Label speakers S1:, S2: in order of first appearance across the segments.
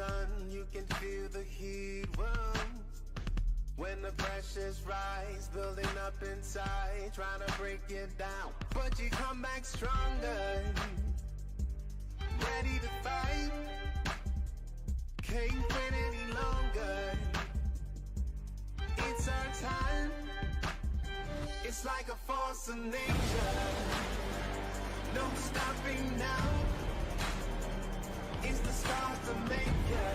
S1: sun, you can feel the heat. When the pressures rise, building up inside, trying to break it down, but you come back stronger, ready to fight, can't wait any longer, it's our time, it's like a force of nature, no stopping now, it's the stars to make you.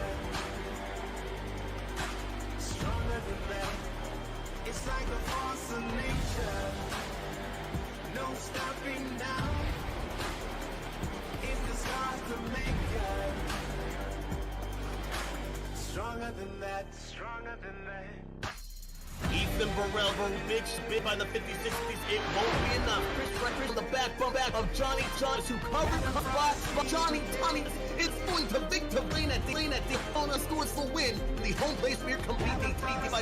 S1: Stronger than that, it's like a force of nature, no stopping now, it's the scars to make you. Stronger than that, stronger than that.
S2: Ethan Burrell, big spit by the 50-60s, it won't be enough. Chris on the back of Johnny Jones, who covered Johnny. It's going to Victor Lane at the corner, scores the win. The home place beer competing by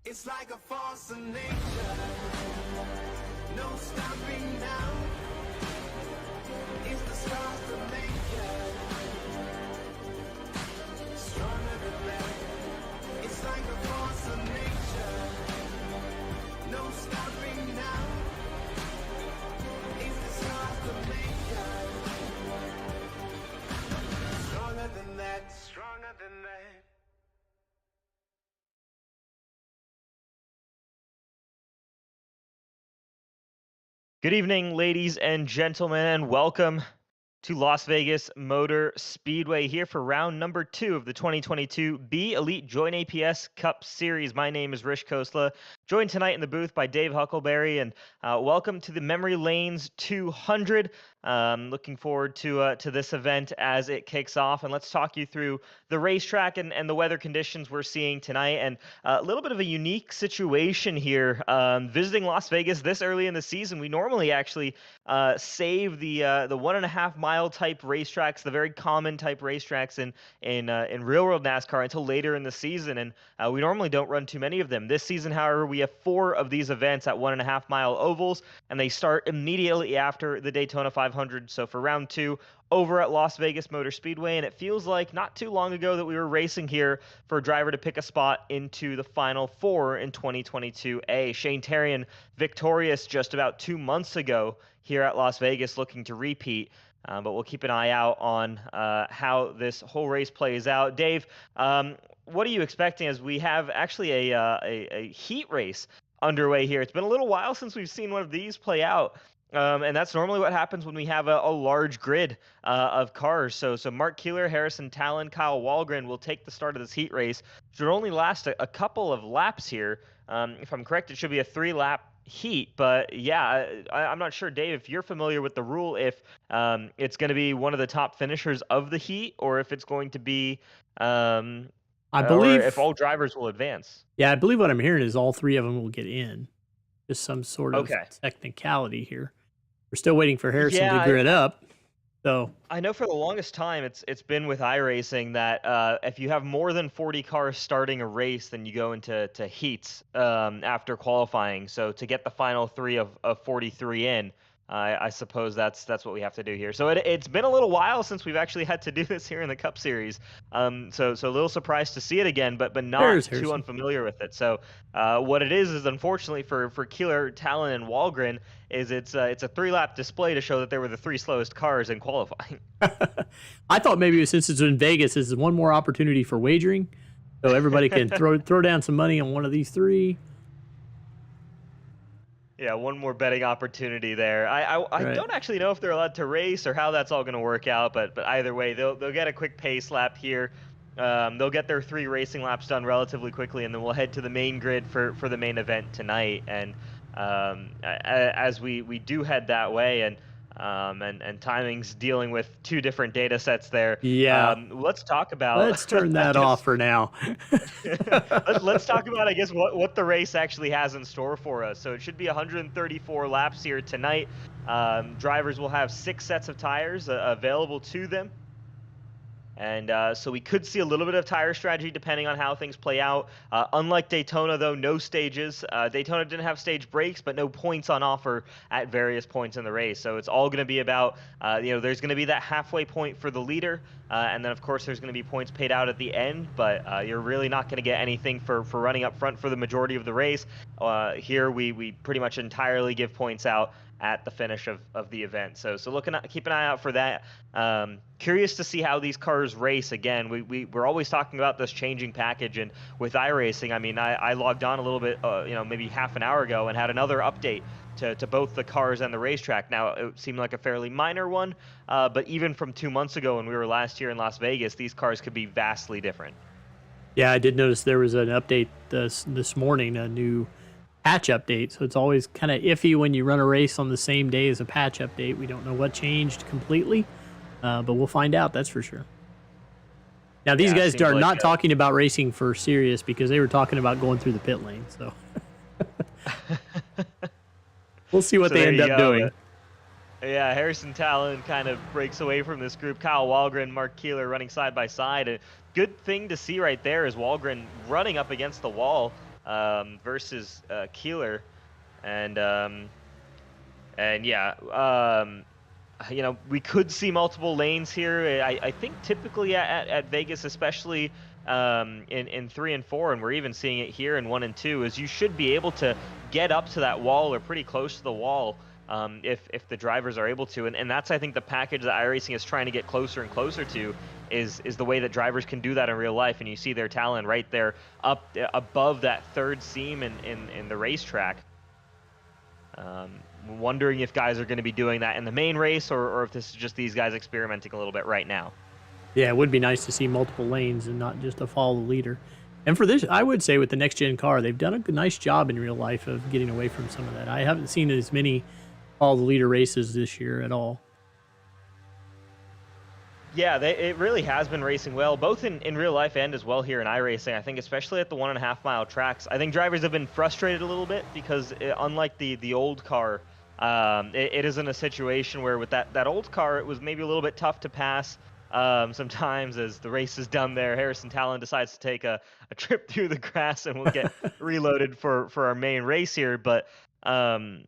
S1: It's like a force of nature, no stopping now, it's the stars to make you. Stronger than that, it's like a force of nature, no stopping now, it's the stars to make you. Stronger than that, stronger than that.
S3: Good evening, ladies and gentlemen, and welcome to Las Vegas Motor Speedway here for round number 2 of the 2022 B Elite Join APS Cup Series. My name is Rish Kosla, joined tonight in the booth by Dave Huckleberry, and welcome to the Memory Lanes 200. Looking forward to this event as it kicks off, and let's talk you through the racetrack and the weather conditions we're seeing tonight, and a little bit of a unique situation here. Visiting Las Vegas this early in the season, we normally actually save the 1.5 mile type racetracks, the very common type racetracks in real world NASCAR, until later in the season, and we normally don't run too many of them. This season, however, we have 4 of these events at 1.5 mile ovals, and they start immediately after the Daytona 500. So for round 2 over at Las Vegas Motor Speedway, and it feels like not too long ago that we were racing here for a driver to pick a spot into the Final 4 in 2022A. Shane Terrian victorious just about 2 months ago here at Las Vegas, looking to repeat. But we'll keep an eye out on how this whole race plays out. Dave, what are you expecting as we have actually a heat race underway here? It's been a little while since we've seen one of these play out. And that's normally what happens when we have a large grid of cars. So Mark Keeler, Harrison Talon, Kyle Walgren will take the start of this heat race. Should only last a couple of laps here. If I'm correct, it should be a 3-lap heat. But yeah, I'm not sure, Dave, if you're familiar with the rule, if it's going to be one of the top finishers of the heat, or if it's going to be I believe if all drivers will advance.
S4: Yeah, I believe what I'm hearing is all 3 of them will get in. Just some sort of technicality here. We're still waiting for Harrison to grid up. So
S3: I know for the longest time it's been with iRacing that if you have more than 40 cars starting a race, then you go into heats after qualifying. So to get the final 3 of 43 in, I suppose that's what we have to do here. So it's been a little while since we've actually had to do this here in the Cup Series. So a little surprised to see it again, but not too unfamiliar with it. So what it is unfortunately for Keeler, Talon, and Walgren is it's a 3-lap display to show that they were the 3 slowest cars in qualifying.
S4: I thought maybe since it's in Vegas, this is one more opportunity for wagering, so everybody can throw down some money on one of these 3.
S3: Yeah, one more betting opportunity there. I don't actually know if they're allowed to race or how that's all going to work out, but either way, they'll get a quick pace lap here. They'll get their 3 racing laps done relatively quickly, and then we'll head to the main grid for the main event tonight. And as we do head that way, and timing's dealing with 2 different data sets there.
S4: Yeah.
S3: Let's talk about.
S4: Let's turn that off for now.
S3: Let's talk about, I guess, what the race actually has in store for us. So it should be 134 laps here tonight. Drivers will have 6 sets of tires available to them. And so we could see a little bit of tire strategy depending on how things play out. Unlike Daytona, though, no stages. Daytona didn't have stage breaks, but no points on offer at various points in the race. So it's all going to be about, there's going to be that halfway point for the leader. And then, of course, there's going to be points paid out at the end. But you're really not going to get anything for running up front for the majority of the race. Here, we pretty much entirely give points out at the finish of the event. So keep an eye out for that. Curious to see how these cars race. Again, we're always talking about this changing package, and with iRacing, I mean, I logged on a little bit, maybe half an hour ago and had another update to both the cars and the racetrack. Now, it seemed like a fairly minor one, but even from 2 months ago when we were last year in Las Vegas, these cars could be vastly different.
S4: Yeah, I did notice there was an update this morning, a new patch update. So it's always kind of iffy when you run a race on the same day as a patch update. We don't know what changed completely, but we'll find out, that's for sure. Now, these guys are not talking about racing for serious because they were talking about going through the pit lane. So we'll see what they end up doing.
S3: Yeah, Harrison Talon kind of breaks away from this group. Kyle Walgren, Mark Keeler running side by side. A good thing to see right there is Walgren running up against the wall versus Keeler, and we could see multiple lanes here. I think typically at Vegas, especially in 3 and 4, and we're even seeing it here in 1 and 2, is you should be able to get up to that wall or pretty close to the wall if the drivers are able to, and that's, I think, the package that iRacing is trying to get closer and closer to, is the way that drivers can do that in real life. And you see their talent right there up above that third seam in the racetrack. Wondering if guys are going to be doing that in the main race, or if this is just these guys experimenting a little bit right now.
S4: Yeah, it would be nice to see multiple lanes and not just a follow the leader. And for this, I would say with the next-gen car, they've done a nice job in real life of getting away from some of that. I haven't seen as many follow the leader races this year at all.
S3: Yeah, it really has been racing well, both in real life and as well here in iRacing. I think especially at the 1.5 mile tracks, I think drivers have been frustrated a little bit because unlike the old car, it isn't a situation where with that old car, it was maybe a little bit tough to pass. Sometimes as the race is done there, Harrison Talon decides to take a trip through the grass, and we'll get reloaded for our main race here. But I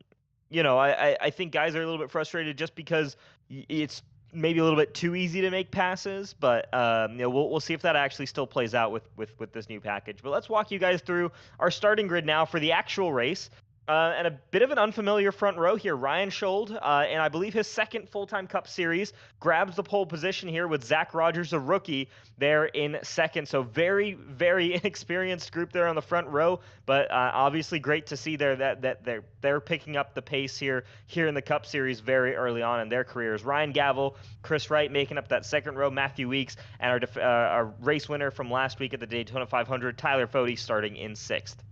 S3: think guys are a little bit frustrated just because it's maybe a little bit too easy to make passes, but we'll see if that actually still plays out with this new package. But let's walk you guys through our starting grid now for the actual race. And a bit of an unfamiliar front row here. Ryan Schold, and I believe his second full-time Cup Series, grabs the pole position here with Zach Rogers, a rookie, there in second. So very, very inexperienced group there on the front row, but obviously great to see there that they're picking up the pace here in the Cup Series very early on in their careers. Ryan Gavel, Chris Wright making up that second row, Matthew Weeks, and our race winner from last week at the Daytona 500, Tyler Fode, starting in sixth.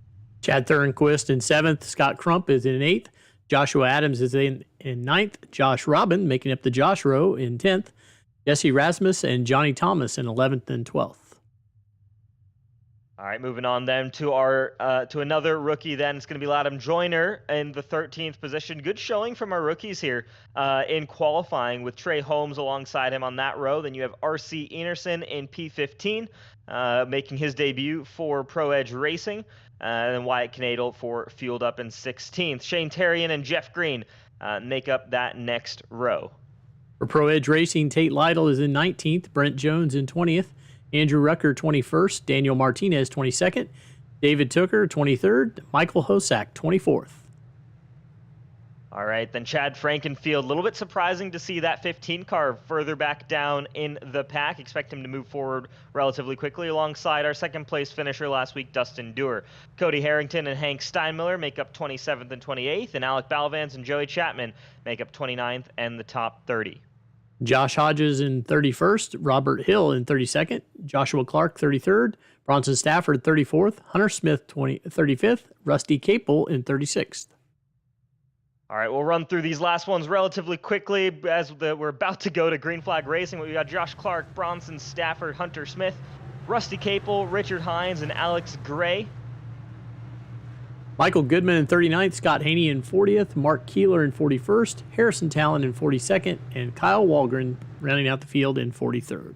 S4: Chad Thurnquist in 7th. Scott Crump is in 8th. Joshua Adams is in 9th. Josh Robin making up the Josh row in 10th. Jesse Rasmus and Johnny Thomas in 11th and 12th.
S3: All right, moving on then to our to another rookie. Then it's going to be Ladham Joyner in the 13th position. Good showing from our rookies here in qualifying with Trey Holmes alongside him on that row. Then you have R.C. Enerson in P15, making his debut for Pro Edge Racing. And then Wyatt Knadel for Fueled Up in 16th. Shane Terrian and Jeff Green make up that next row.
S4: For Pro Edge Racing, Tate Lytle is in 19th, Brent Jones in 20th, Andrew Rucker 21st, Daniel Martinez 22nd, David Tooker 23rd, Michael Hosack 24th.
S3: All right, then Chad Frankenfield. A little bit surprising to see that 15 car further back down in the pack. Expect him to move forward relatively quickly alongside our second place finisher last week, Dustin Dewar. Cody Harrington and Hank Steinmiller make up 27th and 28th, and Alec Balvans and Joey Chapman make up 29th and the top 30.
S4: Josh Hodges in 31st, Robert Hill in 32nd, Joshua Clark 33rd, Bronson Stafford 34th, Hunter Smith 35th, Rusty Capel in 36th.
S3: All right, we'll run through these last ones relatively quickly as we're about to go to Green Flag Racing. We got Josh Clark, Bronson Stafford, Hunter Smith, Rusty Capel, Richard Hines, and Alex Gray.
S4: Michael Goodman in 39th, Scott Haney in 40th, Mark Keeler in 41st, Harrison Talon in 42nd, and Kyle Walgren rounding out the field in 43rd.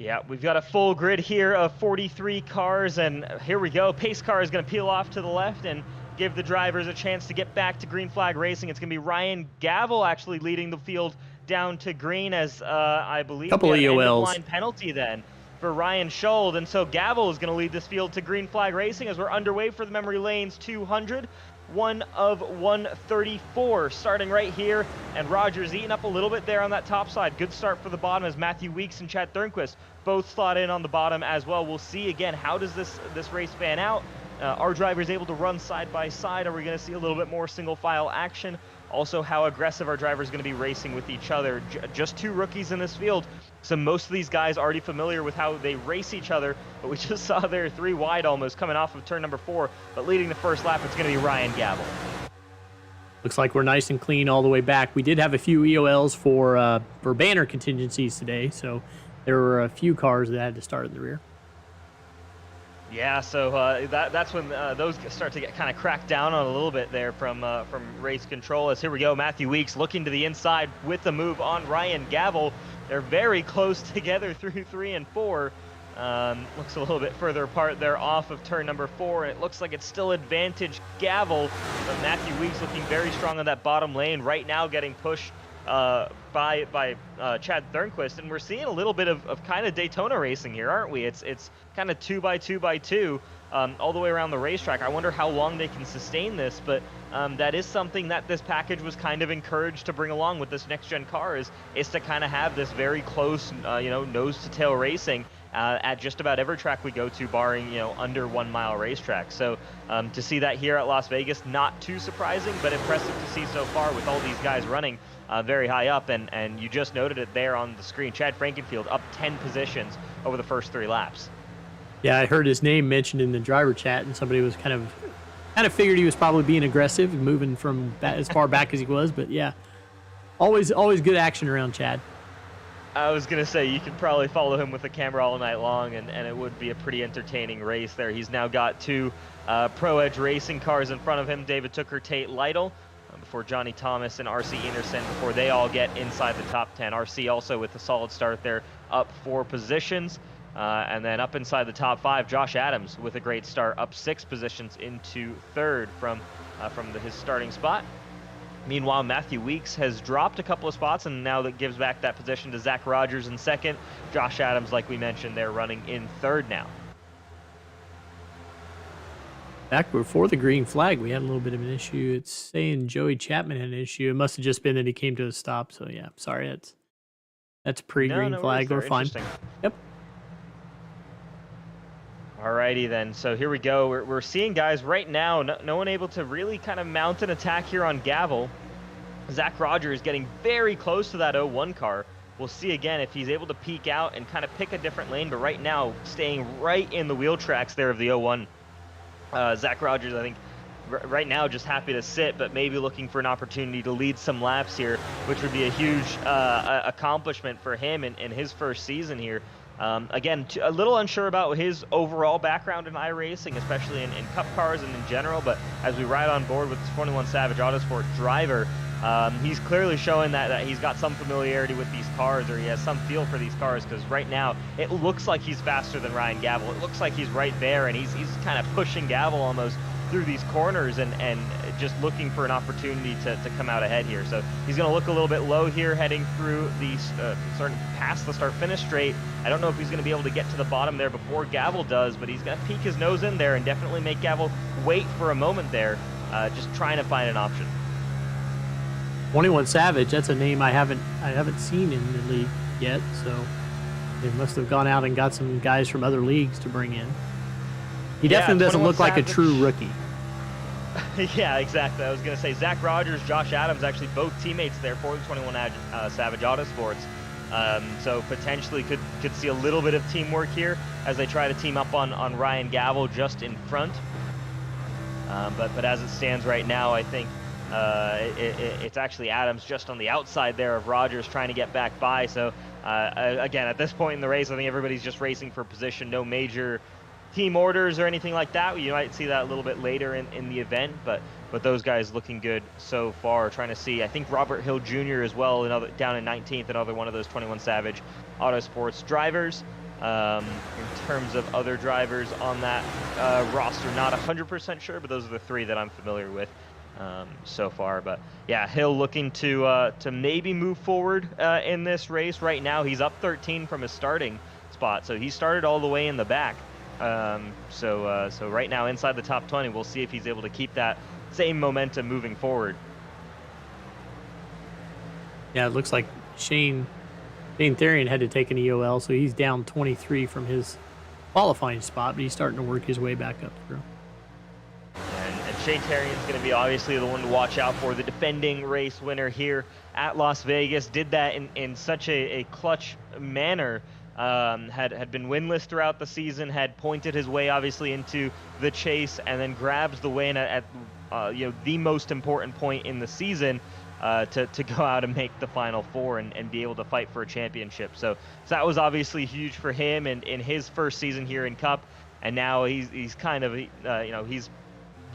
S3: Yeah, we've got a full grid here of 43 cars, and here we go. Pace car is going to peel off to the left and give the drivers a chance to get back to green flag racing. It's going to be Ryan Gavel actually leading the field down to green, as I believe
S4: Couple
S3: we had an
S4: EOLs.
S3: end-of-line penalty then for Ryan Schuld, and so Gavel is going to lead this field to green flag racing as we're underway for the Memory Lanes 200. 1 of 134 starting right here, and Rogers eating up a little bit there on that top side. Good start for the bottom as Matthew Weeks and Chad Thurnquist both slot in on the bottom as well. We'll see again, how does this race pan out? Are drivers able to run side by side? Are we going to see a little bit more single file action? Also, how aggressive are drivers going to be racing with each other? Just 2 rookies in this field, so most of these guys already familiar with how they race each other, but we just saw there 3 wide almost coming off of turn number 4, but leading the first lap, it's going to be Ryan Gavel.
S4: Looks like we're nice and clean all the way back. We did have a few EOLs for banner contingencies today, so there were a few cars that had to start in the rear.
S3: Yeah, so that's when those start to get kind of cracked down on a little bit there from race control. As here we go, Matthew Weeks looking to the inside with the move on Ryan Gavel. They're very close together through 3 and 4. Looks a little bit further apart there off of turn number 4, and it looks like it's still advantage Gavel, but Matthew Weeks looking very strong on that bottom lane right now, getting pushed by Chad Thurnquist, and we're seeing a little bit of kind of Daytona racing here, aren't we? It's kind of 2 by 2 by 2 all the way around the racetrack. I wonder how long they can sustain this, but that is something that this package was kind of encouraged to bring along with this next gen car is to kind of have this very close nose to tail racing at just about every track we go to, barring under 1 mile racetrack. So to see that here at Las Vegas, not too surprising, but impressive to see so far with all these guys running very high up, and you just noted it there on the screen. Chad Frankenfield up 10 positions over the first 3 laps.
S4: Yeah, I heard his name mentioned in the driver chat, and somebody was kind of figured he was probably being aggressive, moving from as far back as he was. But yeah, always good action around Chad.
S3: I was gonna say you could probably follow him with the camera all night long, and it would be a pretty entertaining race there. He's now got 2 Pro Edge racing cars in front of him. David Tooker, Tate Lytle, before Johnny Thomas and RC Enerson, before they all get inside the top 10. RC also with a solid start there, up 4 positions. And then up inside the top 5, Josh Adams with a great start, up 6 positions into 3rd from his starting spot. Meanwhile, Matthew Weeks has dropped a couple of spots, and now that gives back that position to Zach Rogers in 2nd. Josh Adams, like we mentioned, they're running in 3rd now.
S4: Back before the green flag, we had a little bit of an issue. It's saying Joey Chapman had an issue. It must have just been that he came to a stop. So yeah, sorry, that's pre-green flag. We're fine. Yep.
S3: Alrighty then, so here we go. We're seeing guys right now, no one able to really kind of mount an attack here on Gavel. Zach Rogers getting very close to that 01 car. We'll see again if he's able to peek out and kind of pick a different lane, but right now staying right in the wheel tracks there of the 01. Zach Rogers, I think, right now just happy to sit, but maybe looking for an opportunity to lead some laps here, which would be a huge accomplishment for him in his first season here. Again, a little unsure about his overall background in iRacing, especially in Cup cars and in general, but as we ride on board with this 21 Savage Autosport driver, he's clearly showing that he's got some familiarity with these cars, or he has some feel for these cars, because right now it looks like he's faster than Ryan Gavel. It looks like he's right there, and he's kind of pushing Gavel almost through these corners and just looking for an opportunity to come out ahead here. So he's going to look a little bit low here heading through the starting past the start-finish straight. I don't know if he's going to be able to get to the bottom there before Gavel does, but he's going to peek his nose in there and definitely make Gavel wait for a moment there, just trying to find an option.
S4: 21 Savage, that's a name I haven't seen in the league yet, so they must have gone out and got some guys from other leagues to bring in. He definitely doesn't look like a true rookie.
S3: Yeah, exactly. I was going to say Zach Rogers, Josh Adams, actually both teammates there for the 21 Savage Autosports. So potentially could see a little bit of teamwork here as they try to team up on Ryan Gavel just in front. But as it stands right now, I think it's actually Adams just on the outside there of Rogers trying to get back by. So again, at this point in the race, I think everybody's just racing for position. No major team orders or anything like that. You might see that a little bit later in the event, but those guys looking good so far. Trying to see, I think Robert Hill Jr. as well, down in 19th, another one of those 21 Savage Autosports drivers. In terms of other drivers on that roster, not 100% sure, but those are the 3 that I'm familiar with so far. But yeah, Hill looking to maybe move forward in this race. Right now, he's up 13 from his starting spot, so he started all the way in the back. So right now inside the top 20, we'll see if he's able to keep that same momentum moving forward.
S4: Yeah, it looks like Shane Therian had to take an EOL, so he's down 23 from his qualifying spot, but he's starting to work his way back up through.
S3: And Shane Therian's going to be obviously the one to watch out for, the defending race winner here at Las Vegas. Did that in such a clutch manner. Had been winless throughout the season, had pointed his way obviously into the chase, and then grabs the win at the most important point in the season. To go out and make the Final Four and be able to fight for a championship. So that was obviously huge for him and in his first season here in Cup, and now he's kind of he's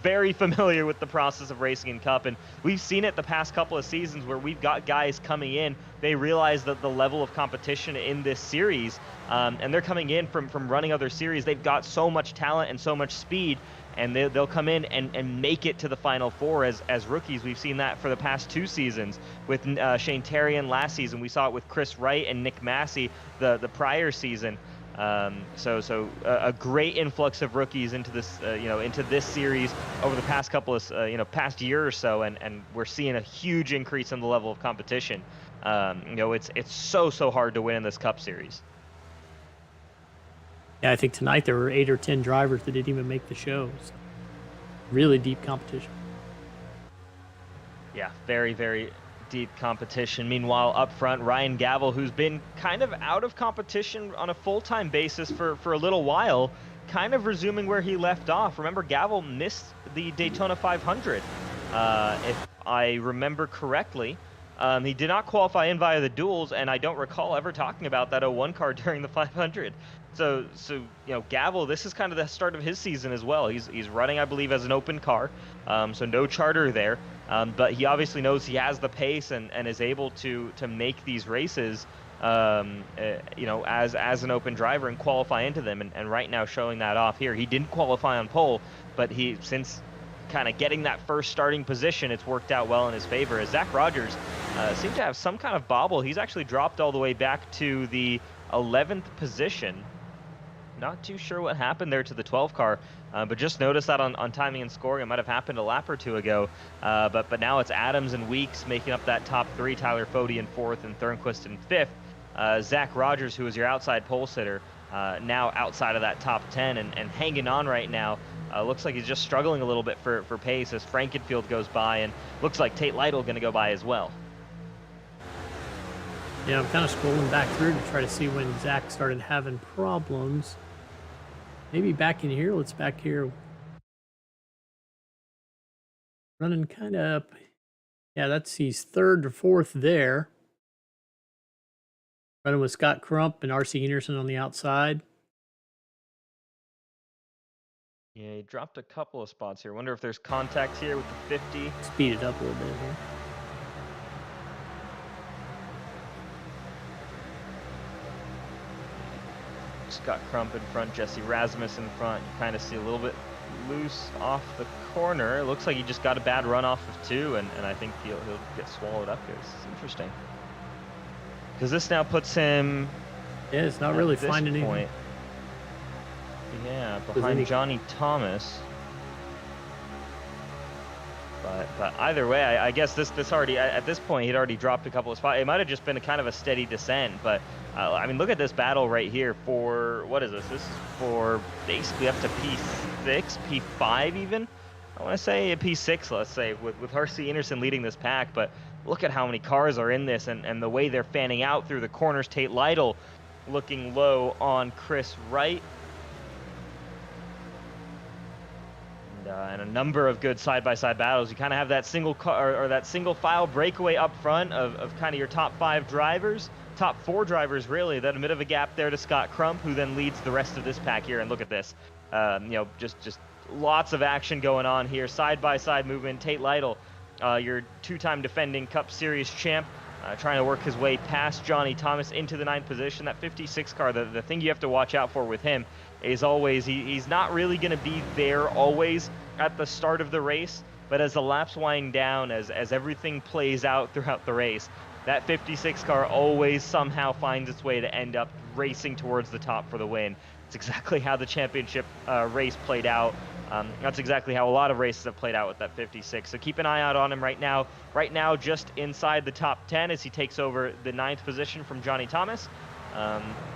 S3: very familiar with the process of racing in Cup, and we've seen it the past couple of seasons where we've got guys coming in, they realize that the level of competition in this series, and they're coming in from running other series, they've got so much talent and so much speed, and they'll come in and make it to the Final Four as rookies. We've seen that for the past 2 seasons with Shane Therian last season. We saw it with Chris Wright and Nick Massey the prior season. So a great influx of rookies into this into this series over the past couple of past year or so, and we're seeing a huge increase in the level of competition. It's so hard to win in this Cup series.
S4: Yeah, I think tonight there were 8 or 10 drivers that didn't even make the show. So really deep competition.
S3: Yeah, very deep competition. Meanwhile, up front, Ryan Gavel, who's been kind of out of competition on a full-time basis for a little while, kind of resuming where he left off. Remember, Gavel missed the Daytona 500, if I remember correctly. He did not qualify in via the duels, and I don't recall ever talking about that 01 car during the 500. So Gavel, this is kind of the start of his season as well. He's running, I believe, as an open car, so no charter there. But he obviously knows he has the pace and is able to make these races, as an open driver and qualify into them. And right now showing that off here. He didn't qualify on pole, but since kind of getting that first starting position, it's worked out well in his favor. As Zach Rogers seemed to have some kind of bobble. He's actually dropped all the way back to the 11th position. Not too sure what happened there to the 12 car, but just noticed that on timing and scoring. It might have happened a lap or 2 ago, but now it's Adams and Weeks making up that top 3, Tyler Fode in 4th and Thurnquist in 5th. Zach Rogers, who was your outside pole sitter, now outside of that top 10 and hanging on right now. Looks like he's just struggling a little bit for pace as Frankenfield goes by, and looks like Tate Lytle going to go by as well.
S4: Yeah, I'm kind of scrolling back through to try to see when Zach started having problems. Maybe back in here. Let's back here. Running kind of up. Yeah, he's 3rd or 4th there. Running with Scott Crump and R.C. Anderson on the outside.
S3: Yeah, he dropped a couple of spots here. Wonder if there's contact here with the 50.
S4: Speed it up a little bit here.
S3: Scott Crump in front, Jesse Rasmus in front. You kind of see a little bit loose off the corner. It looks like he just got a bad run off of 2, and I think he'll get swallowed up here. This is interesting. Because this now puts him...
S4: Yeah, it's not really finding anything.
S3: Yeah, behind Johnny Thomas. But either way, I guess this already, at this point, he'd already dropped a couple of spots. It might have just been a kind of a steady descent, but I mean, look at this battle right here for, what is this? This is for basically up to P6, P5 even. I want to say a P6, let's say, with R.C. Anderson leading this pack, but look at how many cars are in this and the way they're fanning out through the corners. Tate Lytle looking low on Chris Wright. And a number of good side-by-side battles. You kind of have that single car or that single file breakaway up front of kind of your top 5 drivers, top 4 drivers really. Then a bit of a gap there to Scott Crump, who then leads the rest of this pack here. And look at this, just lots of action going on here. Side-by-side movement. Tate Lytle, your 2-time defending Cup Series champ, trying to work his way past Johnny Thomas into the 9th position. That 56 car, the thing you have to watch out for with him is always he's not really going to be there always at the start of the race, but as the laps wind down, as everything plays out throughout the race, that 56 car always somehow finds its way to end up racing towards the top for the win. It's exactly how the championship race played out. That's exactly how a lot of races have played out with that 56. So keep an eye out on him right now. Right now, just inside the top 10 as he takes over the 9th position from Johnny Thomas.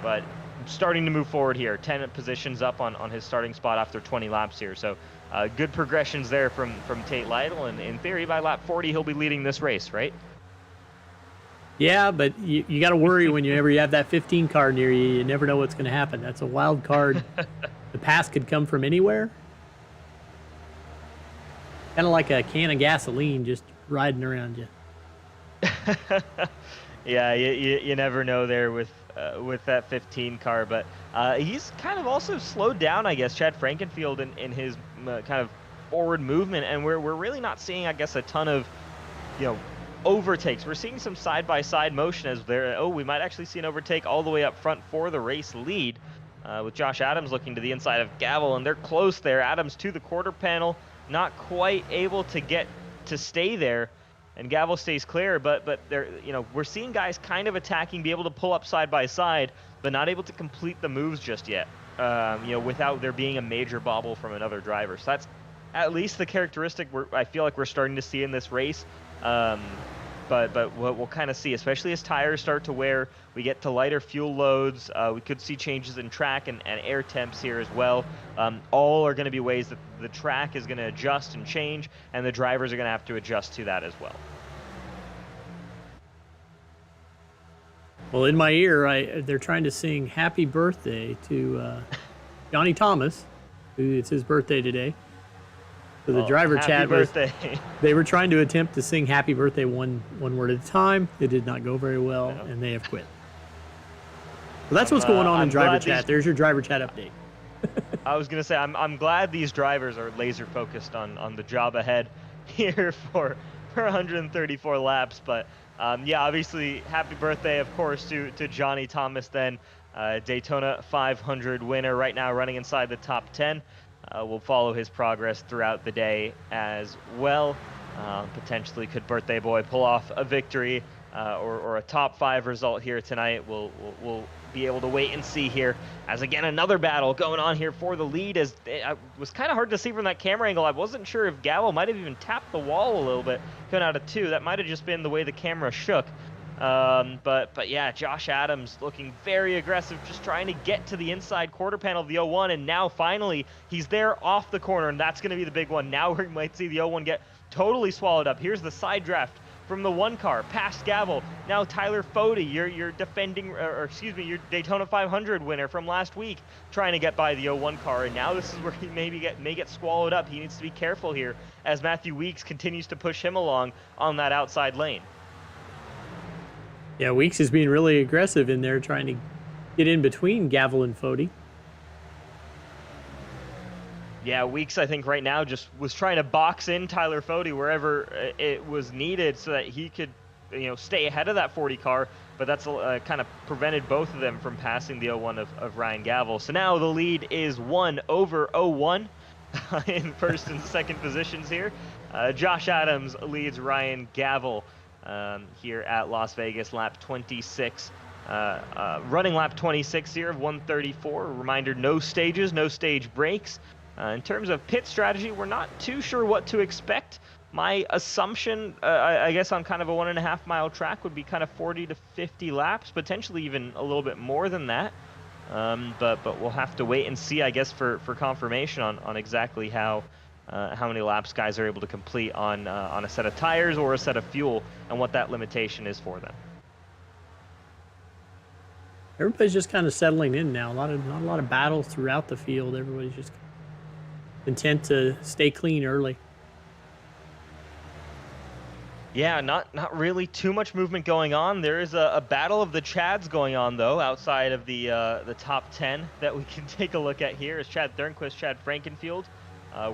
S3: But starting to move forward here. 10 positions up on his starting spot after 20 laps here. So good progressions there from Tate Lytle. And in theory, by lap 40, he'll be leading this race, right?
S4: Yeah, but you got to worry whenever you have that 15 car near you. You never know what's going to happen. That's a wild card. The pass could come from anywhere. Kind of like a can of gasoline just riding around you.
S3: Yeah, you never know there with that 15 car, but he's kind of also slowed down, I guess, Chad Frankenfield in his kind of forward movement, and we're really not seeing, I guess, a ton of, overtakes. We're seeing some side-by-side motion as we might actually see an overtake all the way up front for the race lead, with Josh Adams looking to the inside of Gavel, and they're close there. Adams to the quarter panel, not quite able to stay there, and Gavel stays clear, but they're, we're seeing guys kind of attacking, be able to pull up side by side, but not able to complete the moves just yet, without there being a major bobble from another driver. So that's at least the characteristic I feel like we're starting to see in this race. But we'll kind of see, especially as tires start to wear, we get to lighter fuel loads, we could see changes in track and air temps here as well. All are going to be ways that the track is going to adjust and change, and the drivers are going to have to adjust to that as well.
S4: Well, in my ear, they're trying to sing happy birthday to Johnny Thomas, who it's his birthday today. So the driver chat was, they were trying to attempt to sing happy birthday one word at a time. It did not go very well, and they have quit. So that's what's going on in driver chat. There's your driver chat update.
S3: I was going to say, I'm glad these drivers are laser focused on the job ahead here for 134 laps. But yeah, obviously, happy birthday, of course, to Johnny Thomas then. Daytona 500 winner right now, running inside the top 10. We'll follow his progress throughout the day as well. Potentially could birthday boy pull off a victory or a top 5 result here tonight. We'll be able to wait and see here, as again another battle going on here for the lead. As it was kind of hard to see from that camera angle. I wasn't sure if Gavel might have even tapped the wall a little bit coming out of 2. That might have just been the way the camera shook. But yeah, Josh Adams looking very aggressive, just trying to get to the inside quarter panel of the 01, and now finally he's there off the corner, and that's going to be the big one. Now we might see the 01 get totally swallowed up. Here's the side draft from the 1 car past Gavel. Now Tyler Fody, your defending, your Daytona 500 winner from last week, trying to get by the 01 car, and now this is where he may get swallowed up. He needs to be careful here as Matthew Weeks continues to push him along on that outside lane.
S4: Yeah, Weeks is being really aggressive in there, trying to get in between Gavel and Fody.
S3: Yeah, Weeks, I think right now just was trying to box in Tyler Fody wherever it was needed so that he could, stay ahead of that 40 car. But that's kind of prevented both of them from passing the 01 of Ryan Gavel. So now the lead is 1 over 01 in first and second positions here. Josh Adams leads Ryan Gavel here at Las Vegas, lap 26. Running lap 26 here of 134. Reminder, no stages, no stage breaks. In terms of pit strategy, we're not too sure what to expect. My assumption, I guess on kind of a 1.5 mile track, would be kind of 40 to 50 laps, potentially even a little bit more than that. But we'll have to wait and see, I guess, for confirmation on exactly how many laps guys are able to complete on a set of tires or a set of fuel, and what that limitation is for them.
S4: Everybody's just kind of settling in now. Not a lot of battles throughout the field. Everybody's just content to stay clean early.
S3: Yeah, not really too much movement going on. There is a battle of the Chads going on, though, outside of the top 10 that we can take a look at here. Is Chad Thurnquist, Chad Frankenfield.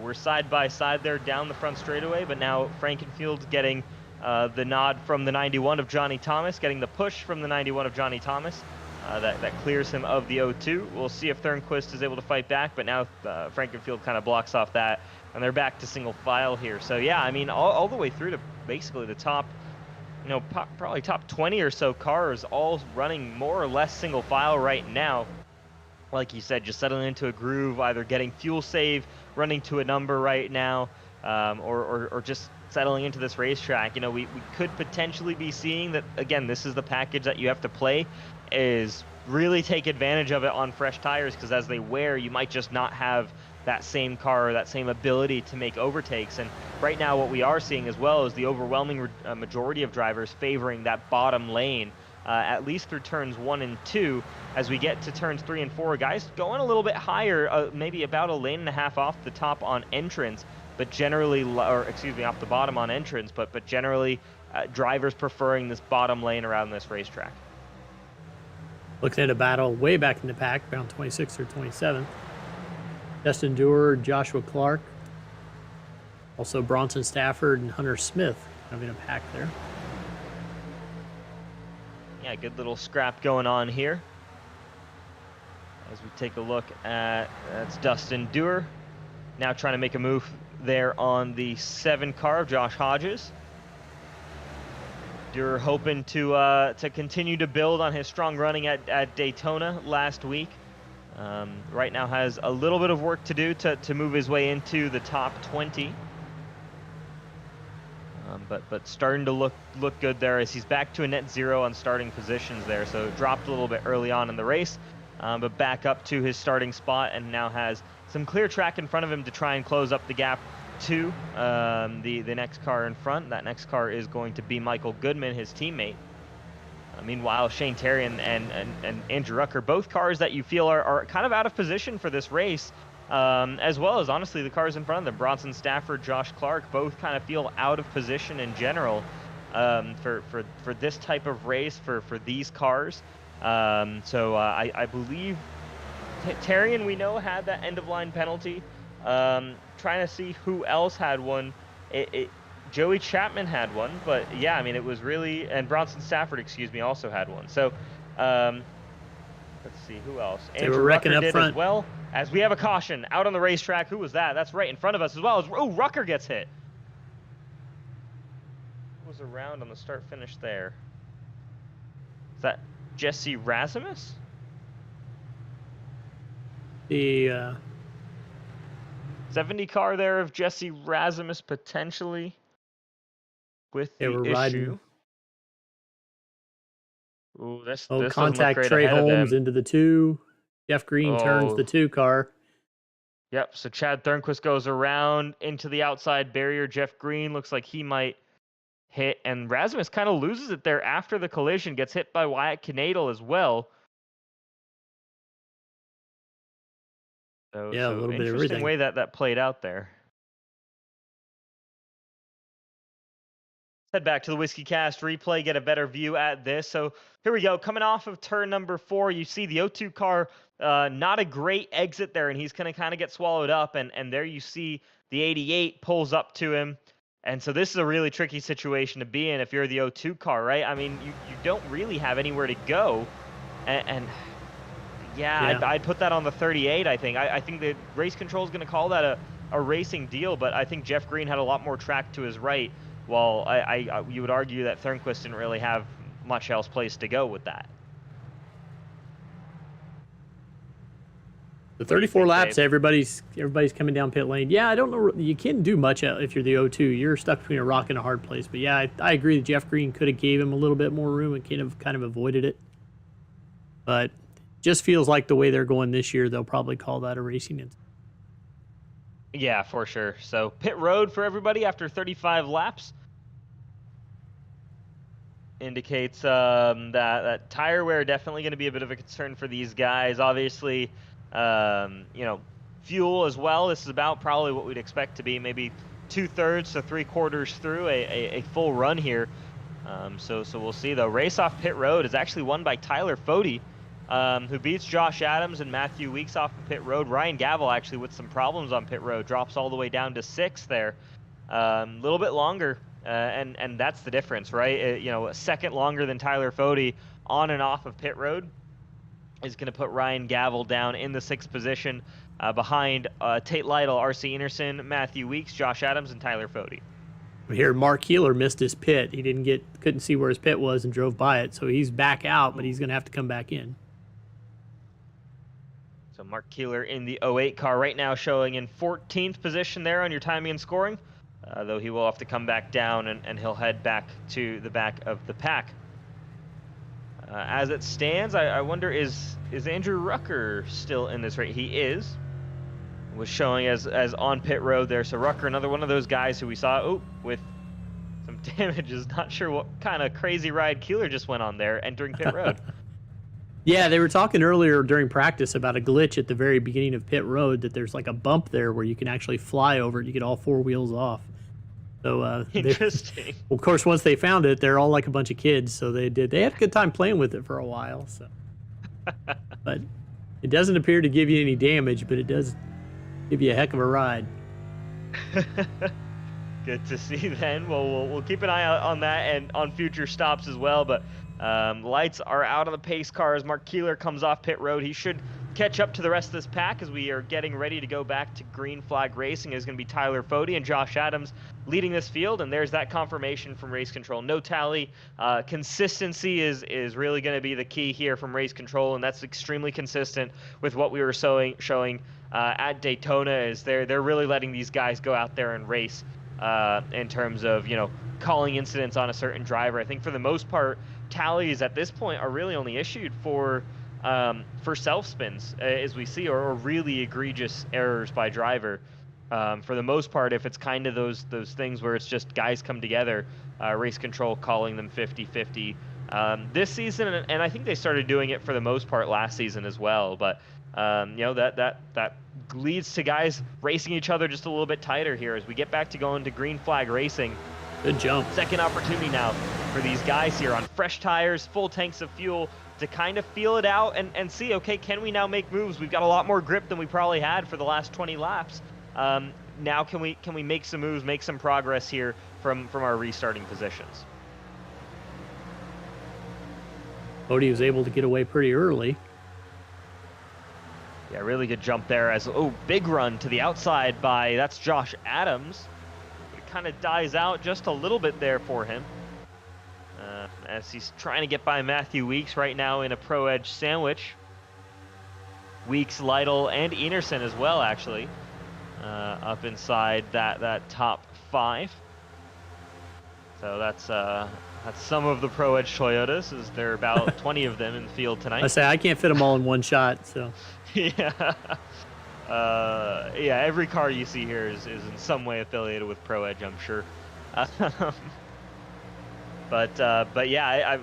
S3: We're side by side there down the front straightaway, but now Frankenfield's getting the nod from the 91 of Johnny Thomas, getting the push from the 91 of Johnny Thomas. That clears him of the 0-2. We'll see if Thurnquist is able to fight back, but now Frankenfield kind of blocks off that, and they're back to single file here. So yeah, I mean, all the way through to basically the top, probably top 20 or so cars, all running more or less single file right now. Like you said, just settling into a groove, either getting fuel save, running to a number right now, or just settling into this racetrack. We could potentially be seeing that, again, this is the package that you have to play, is really take advantage of it on fresh tires, because as they wear, you might just not have that same car or that same ability to make overtakes. And right now what we are seeing as well is the overwhelming majority of drivers favoring that bottom lane, at least through turns 1 and 2. As we get to turns 3 and 4, guys going a little bit higher, maybe about a lane and a half off the top on entrance, but generally, off the bottom on entrance, but generally drivers preferring this bottom lane around this racetrack.
S4: Looking at a battle way back in the pack, around 26th or 27th. Justin Dewar, Joshua Clark, also Bronson Stafford and Hunter Smith having a pack there.
S3: Yeah, good little scrap going on here. As we take a look at, that's Dustin Dewar, now trying to make a move there on the 7 car of Josh Hodges. Dewar hoping to continue to build on his strong running at Daytona last week. Right now has a little bit of work to do to move his way into the top 20. But starting to look good there, as he's back to a net zero on starting positions there. So it dropped a little bit early on in the race, but back up to his starting spot, and now has some clear track in front of him to try and close up the gap to the next car in front. That next car is going to be Michael Goodman, his teammate. Meanwhile, Shane Terry and Andrew Rucker, both cars that you feel are kind of out of position for this race, as well as, honestly, the cars in front of them. Bronson Stafford, Josh Clark, both kind of feel out of position in general for this type of race, for these cars. So I believe Terrian, we know, had that end-of-line penalty. Trying to see who else had one. Joey Chapman had one, but yeah, I mean, it was really, and Bronson Stafford, also had one. So let's see who else.
S4: They were wrecking up front
S3: as well. As we have a caution out on the racetrack. Who was that? That's right in front of us as well. Rucker gets hit. Who was around on the start-finish there? Is that Jesse Razimus?
S4: The
S3: 70 car there of Jesse Razimus potentially with
S4: they
S3: the
S4: were
S3: issue.
S4: Riding.
S3: Ooh, this
S4: contact Trey Holmes into the 2. Jeff Green turns the 2 car.
S3: Yep, so Chad Thurnquist goes around into the outside barrier. Jeff Green looks like he might hit, and Razimus kind of loses it there after the collision, gets hit by Wyatt Knadel as well. So,
S4: yeah, a little bit of everything.
S3: Interesting way that played out there. Head back to the Whiskey Cast replay, get a better view at this. So here we go. Coming off of turn number 4, you see the 0-2 car, not a great exit there, and he's going to kind of get swallowed up. And there you see the 88 pulls up to him. And so this is a really tricky situation to be in if you're the 0-2 car, right? I mean, you don't really have anywhere to go. And yeah. I'd put that on the 38, I think. I think the race control is going to call that a racing deal, but I think Jeff Green had a lot more track to his right, while you would argue that Thurnquist didn't really have much else place to go with that.
S4: The 34 laps, everybody's coming down pit lane. Yeah, I don't know. You can't do much if you're the 0-2. You're stuck between a rock and a hard place. But yeah, I agree that Jeff Green could have gave him a little bit more room and kind of avoided it. But just feels like the way they're going this year, they'll probably call that a racing incident.
S3: Yeah, for sure. So pit road for everybody after 35 laps indicates that tire wear definitely going to be a bit of a concern for these guys. Obviously, fuel as well. This is about probably what we'd expect to be maybe 2/3 to 3/4 through a full run here. So we'll see though. Race off pit road is actually won by Tyler Fody, who beats Josh Adams and Matthew Weeks off of pit road. Ryan Gavel actually with some problems on pit road, drops all the way down to 6th there. A little bit longer and that's the difference, right? A second longer than Tyler Fode on and off of pit road is going to put Ryan Gavel down in the 6th position behind Tate Lytle, R.C. Enerson, Matthew Weeks, Josh Adams, and Tyler Fode.
S4: Here, Mark Keeler missed his pit. He couldn't see where his pit was and drove by it, so he's back out, but he's going to have to come back in.
S3: So Mark Keeler in the 08 car right now, showing in 14th position there on your timing and scoring, though he will have to come back down and he'll head back to the back of the pack. As it stands, I wonder, is Andrew Rucker still in this race? He is. Was showing as on pit road there. So Rucker, another one of those guys who we saw with some damages. Not sure what kind of crazy ride Keeler just went on there entering pit road.
S4: Yeah, they were talking earlier during practice about a glitch at the very beginning of pit road, that there's like a bump there where you can actually fly over it. You get all 4 wheels off. So
S3: interesting.
S4: Well, of course, once they found it, they're all like a bunch of kids. So they had a good time playing with it for a while. So, but it doesn't appear to give you any damage, but it does give you a heck of a ride.
S3: Good to see then. Well, we'll keep an eye out on that and on future stops as well. But lights are out of the pace car as Mark Keeler comes off pit road. He should catch up to the rest of this pack as we are getting ready to go back to green flag racing. Is going to be Tyler Fode and Josh Adams leading this field, and there's that confirmation from race control. No tally. Consistency is really going to be the key here from race control, and that's extremely consistent with what we were showing at Daytona. Is they're really letting these guys go out there and race in terms of calling incidents on a certain driver. I think for the most part, tallies at this point are really only issued for self spins, as we see, or really egregious errors by driver. For the most part, if it's kind of those things where it's just guys come together, race control calling them 50-50 this season, and I think they started doing it for the most part last season as well. But that leads to guys racing each other just a little bit tighter here as we get back to going to green flag racing.
S4: Good jump.
S3: Second opportunity now for these guys here on fresh tires, full tanks of fuel, to kind of feel it out and see, okay, can we now make moves? We've got a lot more grip than we probably had for the last 20 laps. Now can we make some moves, make some progress here from our restarting positions?
S4: Fode was able to get away pretty early.
S3: Yeah, really good jump there as, big run to the outside by, that's Josh Adams. It kind of dies out just a little bit there for him. As he's trying to get by Matthew Weeks right now in a Pro Edge sandwich. Weeks, Lytle, and Enerson as well, actually, up inside that top 5. So that's some of the Pro Edge Toyotas, as there are about 20 of them in the field tonight.
S4: I say I can't fit them all in one shot, so.
S3: Yeah. Every car you see here is in some way affiliated with Pro Edge, I'm sure. But yeah,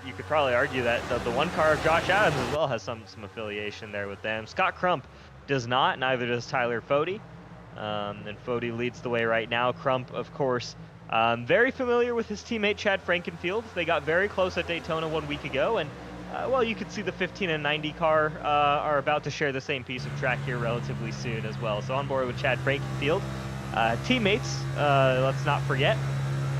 S3: you could probably argue that the one car of Josh Adams as well has some affiliation there with them. Scott Crump does not, neither does Tyler Fode. And Fode leads the way right now. Crump, of course, very familiar with his teammate Chad Frankenfield. They got very close at Daytona 1 week ago, and you could see the 15 and 90 car are about to share the same piece of track here relatively soon as well. So on board with Chad Frankenfield. Teammates, let's not forget.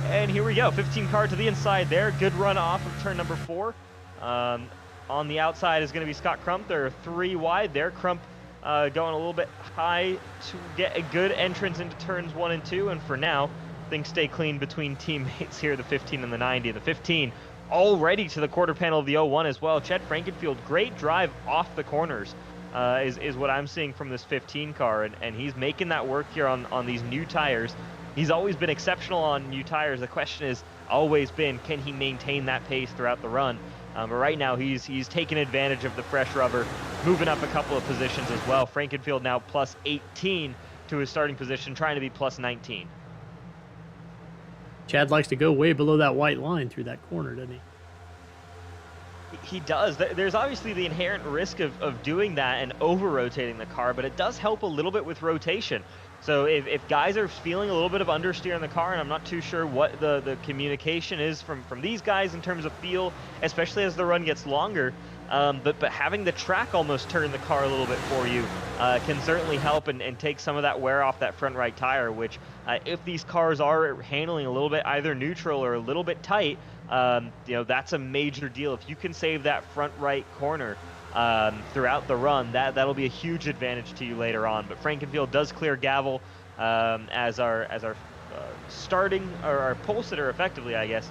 S3: And here we go, 15 car to the inside there. Good run off of turn number 4. On the outside is going to be Scott Crump. There are 3 wide there. Crump going a little bit high to get a good entrance into turns 1 and 2. And for now, things stay clean between teammates here, the 15 and the 90. The 15 already to the quarter panel of the 01 as well. Chad Frankenfield, great drive off the corners is what I'm seeing from this 15 car. And he's making that work here on these new tires. He's always been exceptional on new tires. The question has always been, can he maintain that pace throughout the run? But right now, he's taking advantage of the fresh rubber, moving up a couple of positions as well. Frankenfield now plus 18 to his starting position, trying to be plus 19.
S4: Chad likes to go way below that white line through that corner, doesn't he?
S3: He does. There's obviously the inherent risk of doing that and over-rotating the car, but it does help a little bit with rotation. So if guys are feeling a little bit of understeer in the car, and I'm not too sure what the communication is from these guys in terms of feel, especially as the run gets longer, but having the track almost turn the car a little bit for you can certainly help and take some of that wear off that front right tire, which if these cars are handling a little bit either neutral or a little bit tight, that's a major deal. If you can save that front right corner throughout the run, that'll be a huge advantage to you later on. But Frankenfield does clear Gavel as our starting, or our pole sitter effectively, I guess,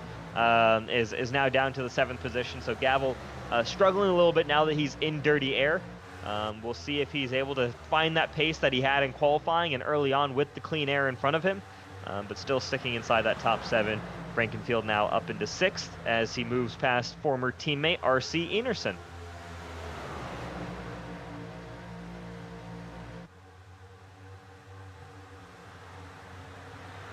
S3: is now down to the 7th position. So Gavel struggling a little bit now that he's in dirty air. We'll see if he's able to find that pace that he had in qualifying and early on with the clean air in front of him, but still sticking inside that top 7. Frankenfield now up into 6th as he moves past former teammate RC Enerson.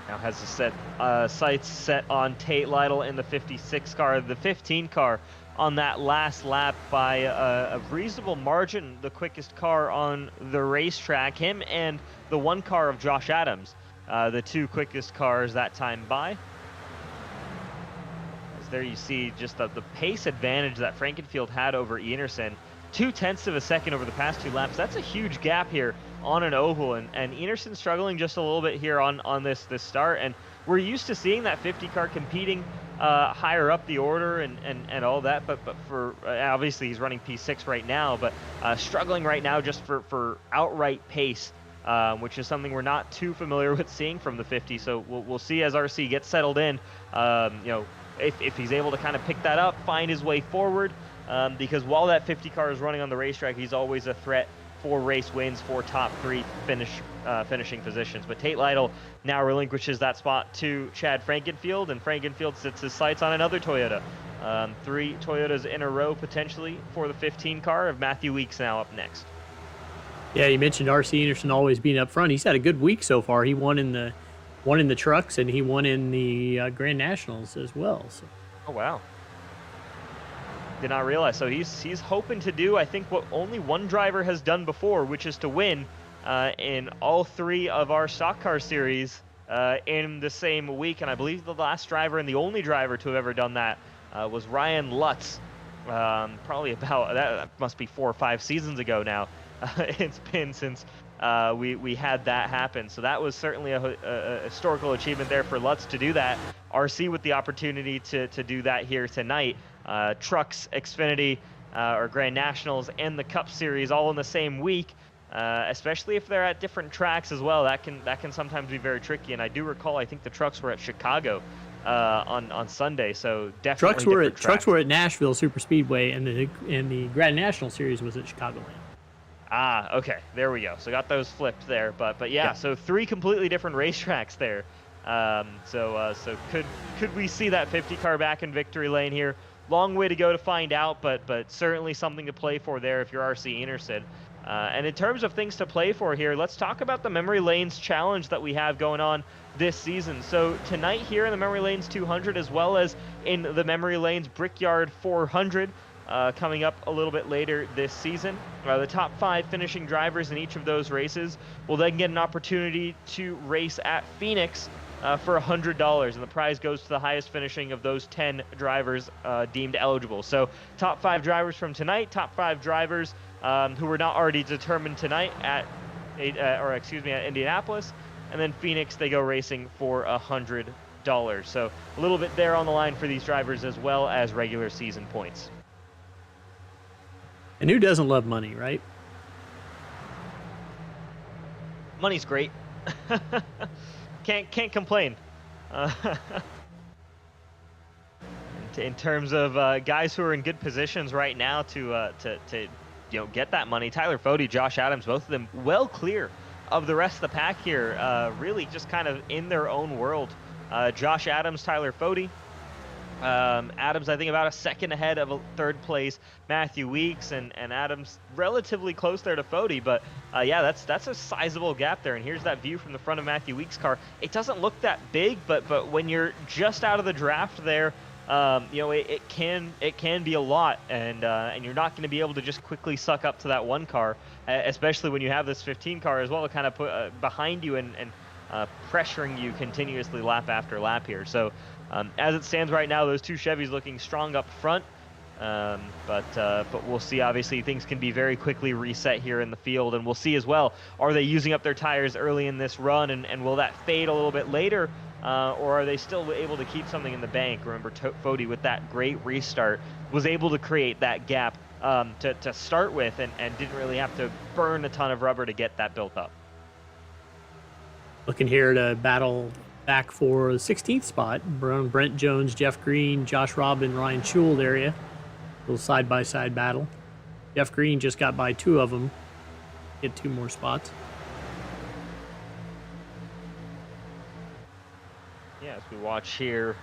S3: Now has the sights set on Tate Lytle in the 56 car, the 15 car on that last lap by a reasonable margin, the quickest car on the racetrack. Him and the 1 car of Josh Adams, the 2 quickest cars that time by. As there you see just the pace advantage that Frankenfield had over Enerson. 0.2 of a second over the past 2 laps. That's a huge gap here on an oval, and Enerson struggling just a little bit here on this start. And we're used to seeing that 50 car competing higher up the order and all that, but for obviously he's running P6 right now, but struggling right now just for outright pace, which is something we're not too familiar with seeing from the 50. So we'll see as RC gets settled in, if he's able to kind of pick that up, find his way forward, because while that 50 car is running on the racetrack, he's always a threat for race wins, for top 3 finishing positions. But Tate Lytle now relinquishes that spot to Chad Frankenfield, and Frankenfield sets his sights on another Toyota. 3 Toyotas in a row potentially for the 15 car of Matthew Weeks now up next.
S4: Yeah, you mentioned RC Enerson always being up front. He's had a good week so far. He won in the trucks, and he won in the Grand Nationals as well. So.
S3: Oh wow. Did not realize. So he's hoping to do, I think, what only one driver has done before, which is to win in all 3 of our stock car series in the same week. And I believe the last driver and the only driver to have ever done that was Ryan Lutz. Probably about, that must be 4 or 5 seasons ago now. It's been since we had that happen. So that was certainly a historical achievement there for Lutz to do that. RC with the opportunity to do that here tonight. Trucks, Xfinity, or Grand Nationals, and the Cup Series all in the same week, especially if they're at different tracks as well. That can sometimes be very tricky. And I do recall, I think the trucks were at Chicago on Sunday, so definitely
S4: trucks were at Nashville Super Speedway, and the Grand National Series was at Chicagoland.
S3: Ah, okay, there we go. So got those flipped there, but yeah, so 3 completely different racetracks there. So could we see that 50 car back in victory lane here? Long way to go to find out, but certainly something to play for there if you're RC Enerson. And in terms of things to play for here, let's talk about the Memory Lanes challenge that we have going on this season. So tonight here in the Memory Lanes 200, as well as in the Memory Lanes Brickyard 400, coming up a little bit later this season, the top 5 finishing drivers in each of those races will then get an opportunity to race at Phoenix for $100, and the prize goes to the highest finishing of those 10 drivers deemed eligible. So top 5 drivers from tonight, top 5 drivers who were not already determined tonight at Indianapolis, and then Phoenix, they go racing for $100. So a little bit there on the line for these drivers, as well as regular season points.
S4: And who doesn't love money, right?
S3: Money's great. Can't complain. In terms of guys who are in good positions right now to get that money, Tyler Fode, Josh Adams, both of them well clear of the rest of the pack here. Really just kind of in their own world. Josh Adams, Tyler Fode. Adams, I think, about a second ahead of a 3rd place Matthew Weeks, and Adams relatively close there to Fode, but yeah, that's a sizable gap there. And here's that view from the front of Matthew Weeks' car. It doesn't look that big, but when you're just out of the draft there, it can be a lot, and you're not going to be able to just quickly suck up to that 1 car, especially when you have this 15 car as well to kind of put behind you and pressuring you continuously lap after lap here. So as it stands right now, those 2 Chevys looking strong up front. But we'll see. Obviously, things can be very quickly reset here in the field, and we'll see as well. Are they using up their tires early in this run, and will that fade a little bit later, or are they still able to keep something in the bank? Remember, Fody, with that great restart, was able to create that gap to start with, and didn't really have to burn a ton of rubber to get that built up.
S4: Looking here to battle back for the 16th spot. Brent Jones, Jeff Green, Josh Robin, Ryan Schuld area. Little side-by-side battle. Jeff Green just got by 2 of them. Get 2 more spots.
S3: Yeah, as we watch here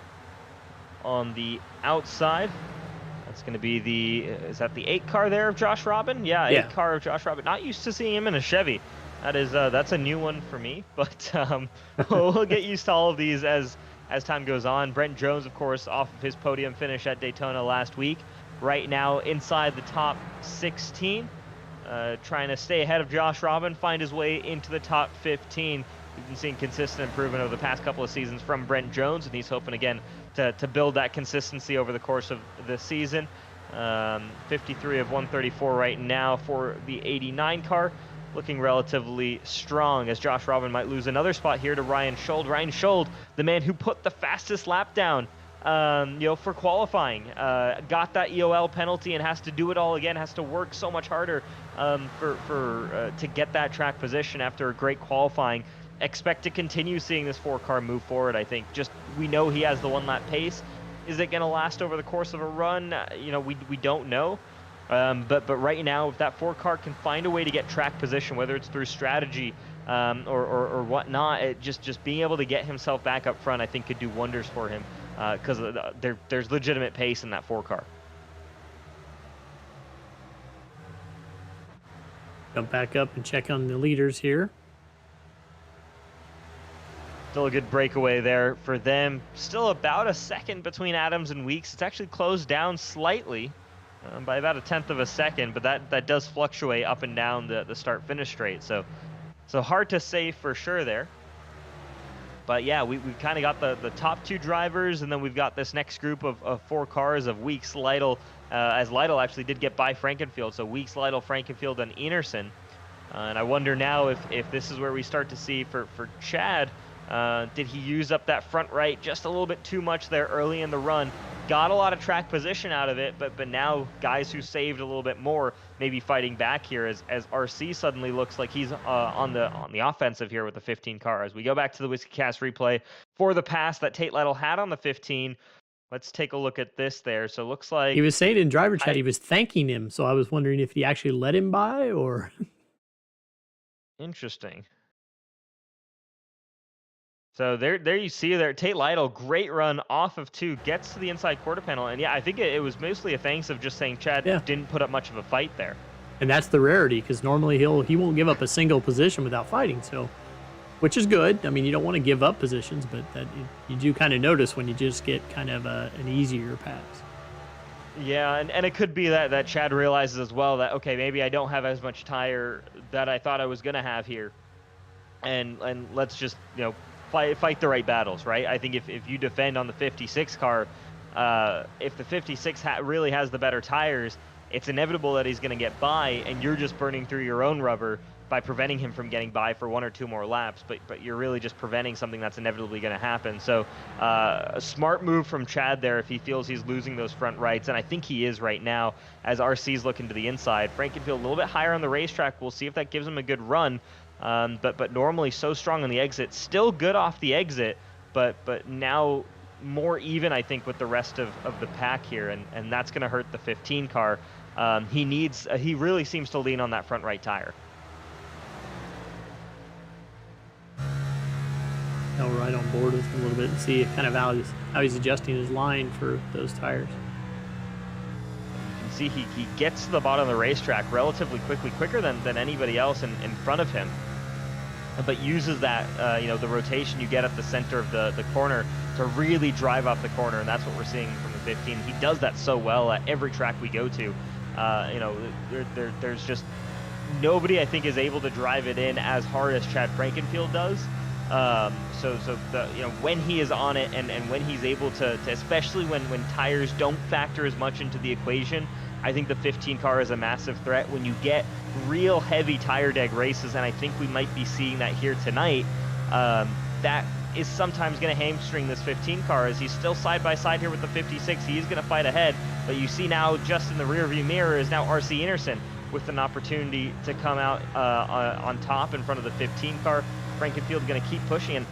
S3: on the outside, that's going to be is that the 8 car there of Josh Robin? Yeah, 8 car of Josh Robin. Not used to seeing him in a Chevy. That's a new one for me, but we'll get used to all of these as time goes on. Brent Jones, of course, off of his podium finish at Daytona last week. Right now inside the top 16, trying to stay ahead of Josh Robin, find his way into the top 15. We've been seeing consistent improvement over the past couple of seasons from Brent Jones, and he's hoping again to build that consistency over the course of the season. 53 of 134 right now for the 89 car. Looking relatively strong, as Josh Robin might lose another spot here to Ryan Schuld. Ryan Schuld, the man who put the fastest lap down for qualifying, got that EOL penalty and has to do it all again, has to work so much harder to get that track position after a great qualifying. Expect to continue seeing this 4-car move forward, I think. Just, we know he has the 1-lap pace. Is it going to last over the course of a run? We don't know. But right now, if that 4-car can find a way to get track position, whether it's through strategy or whatnot, just being able to get himself back up front, I think could do wonders for him, because there's legitimate pace in that 4-car.
S4: Jump back up and check on the leaders here.
S3: Still a good breakaway there for them. Still about a second between Adams and Weeks. It's actually closed down slightly. By about 1/10 of a second, but that does fluctuate up and down the start-finish straight, so hard to say for sure there. But yeah, we've kind of got the top 2 drivers, and then we've got this next group of 4 cars of Weeks, Lytle, as Lytle actually did get by Frankenfield, so Weeks, Lytle, Frankenfield, and Enerson. And I wonder now if this is where we start to see for Chad, did he use up that front right just a little bit too much there early in the run? Got a lot of track position out of it, but now guys who saved a little bit more may be fighting back here as RC suddenly looks like he's on the offensive here with the 15 car. As we go back to the WhiskeyCast replay for the pass that Tate Lytle had on the 15, let's take a look at this there. So it looks like
S4: he was saying in driver chat he was thanking him, so I was wondering if he actually let him by or...
S3: Interesting. So there you see there, Tate Lytle, great run off of 2, gets to the inside quarter panel, and yeah, I think it was mostly a thanks of just saying Chad didn't put up much of a fight there.
S4: And that's the rarity, because normally he won't give up a single position without fighting, so, which is good. I mean, you don't want to give up positions, but that you do kind of notice when you just get kind of an easier pass.
S3: Yeah, and it could be that Chad realizes as well that, okay, maybe I don't have as much tire that I thought I was going to have here, and let's just, fight the right battles, right? I think if you defend on the 56 car, if the 56 really has the better tires, it's inevitable that he's going to get by, and you're just burning through your own rubber by preventing him from getting by for 1 or 2 more laps, but you're really just preventing something that's inevitably going to happen. So a smart move from Chad there if he feels he's losing those front rights, and I think he is right now as RC's looking to the inside. Frankenfield a little bit higher on the racetrack. We'll see if that gives him a good run. But normally so strong on the exit, still good off the exit, but now more even, I think, with the rest of the pack here, and that's going to hurt the 15 car. He really seems to lean on that front right tire.
S4: I'll ride on board with him a little bit and see kind of how he's adjusting his line for those tires.
S3: See, he gets to the bottom of the racetrack relatively quickly, quicker than anybody else in front of him, but uses that, the rotation you get at the center of the corner to really drive off the corner, and that's what we're seeing from the 15. He does that so well at every track we go to. There's just nobody, I think, is able to drive it in as hard as Chad Frankenfield does. When he is on it and when he's able to especially when tires don't factor as much into the equation, I think the 15 car is a massive threat when you get real heavy tire deg races, and I think we might be seeing that here tonight. That is sometimes going to hamstring this 15 car as he's still side by side here with the 56. He is going to fight ahead, but you see now just in the rear view mirror is now RC Anderson with an opportunity to come out on top in front of the 15 car. Frankenfield going to keep pushing, and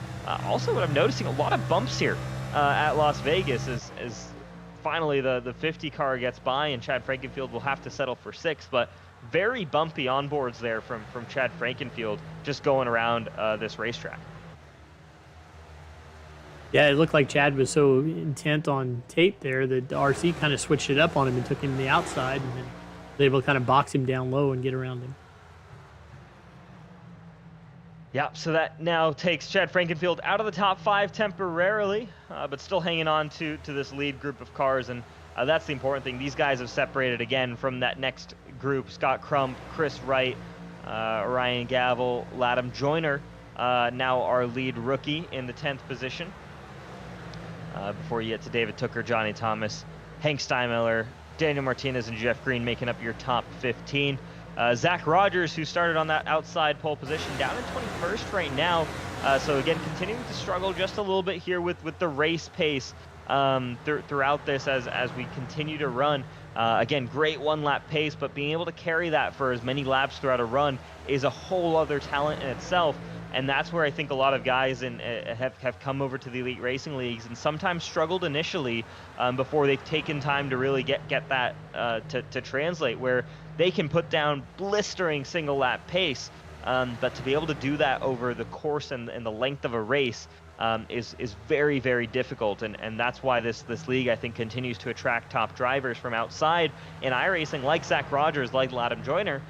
S3: also what I'm noticing, a lot of bumps here at Las Vegas as finally the 50 car gets by, and Chad Frankenfield will have to settle for 6th, but very bumpy onboards there from Chad Frankenfield just going around this racetrack.
S4: Yeah, it looked like Chad was so intent on Tate there that the RC kind of switched it up on him and took him to the outside, and then was able to kind of box him down low and get around him.
S3: Yeah, so that now takes Chad Frankenfield out of the top 5 temporarily, but still hanging on to this lead group of cars, and that's the important thing. These guys have separated again from that next group. Scott Crump, Chris Wright, Ryan Gavel, Latham Joyner, now our lead rookie in the 10th position. Before you get to David Tooker, Johnny Thomas, Hank Steinmiller, Daniel Martinez, and Jeff Green making up your top 15. Zach Rogers, who started on that outside pole position, down in 21st right now. So again, continuing to struggle just a little bit here with the race pace throughout this as we continue to run. Again, great one-lap pace, but being able to carry that for as many laps throughout a run is a whole other talent in itself. And that's where I think a lot of guys have come over to the elite racing leagues and sometimes struggled initially before they've taken time to really get that to translate, where they can put down blistering single lap pace, but to be able to do that over the course and the length of a race is very, very difficult. And that's why this league, I think, continues to attract top drivers from outside in iRacing, like Zach Rogers, like Latham Joyner,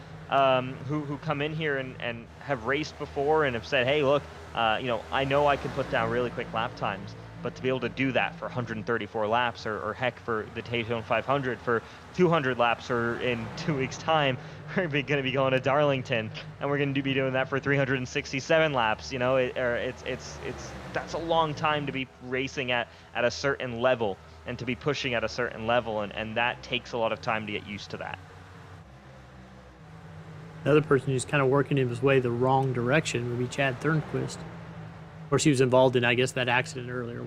S3: who come in here and have raced before and have said, hey, look, I know I can put down really quick lap times, but to be able to do that for 134 laps or heck for the Daytona 500 for 200 laps, or in 2 weeks time we're going to be going to Darlington and we're going to be doing that for 367 laps. That's a long time to be racing at a certain level and to be pushing at a certain level, and that takes a lot of time to get used to that.
S4: Another person who's kind of working his way the wrong direction would be Chad Thurnquist. Of course, he was involved in, I guess, that accident earlier.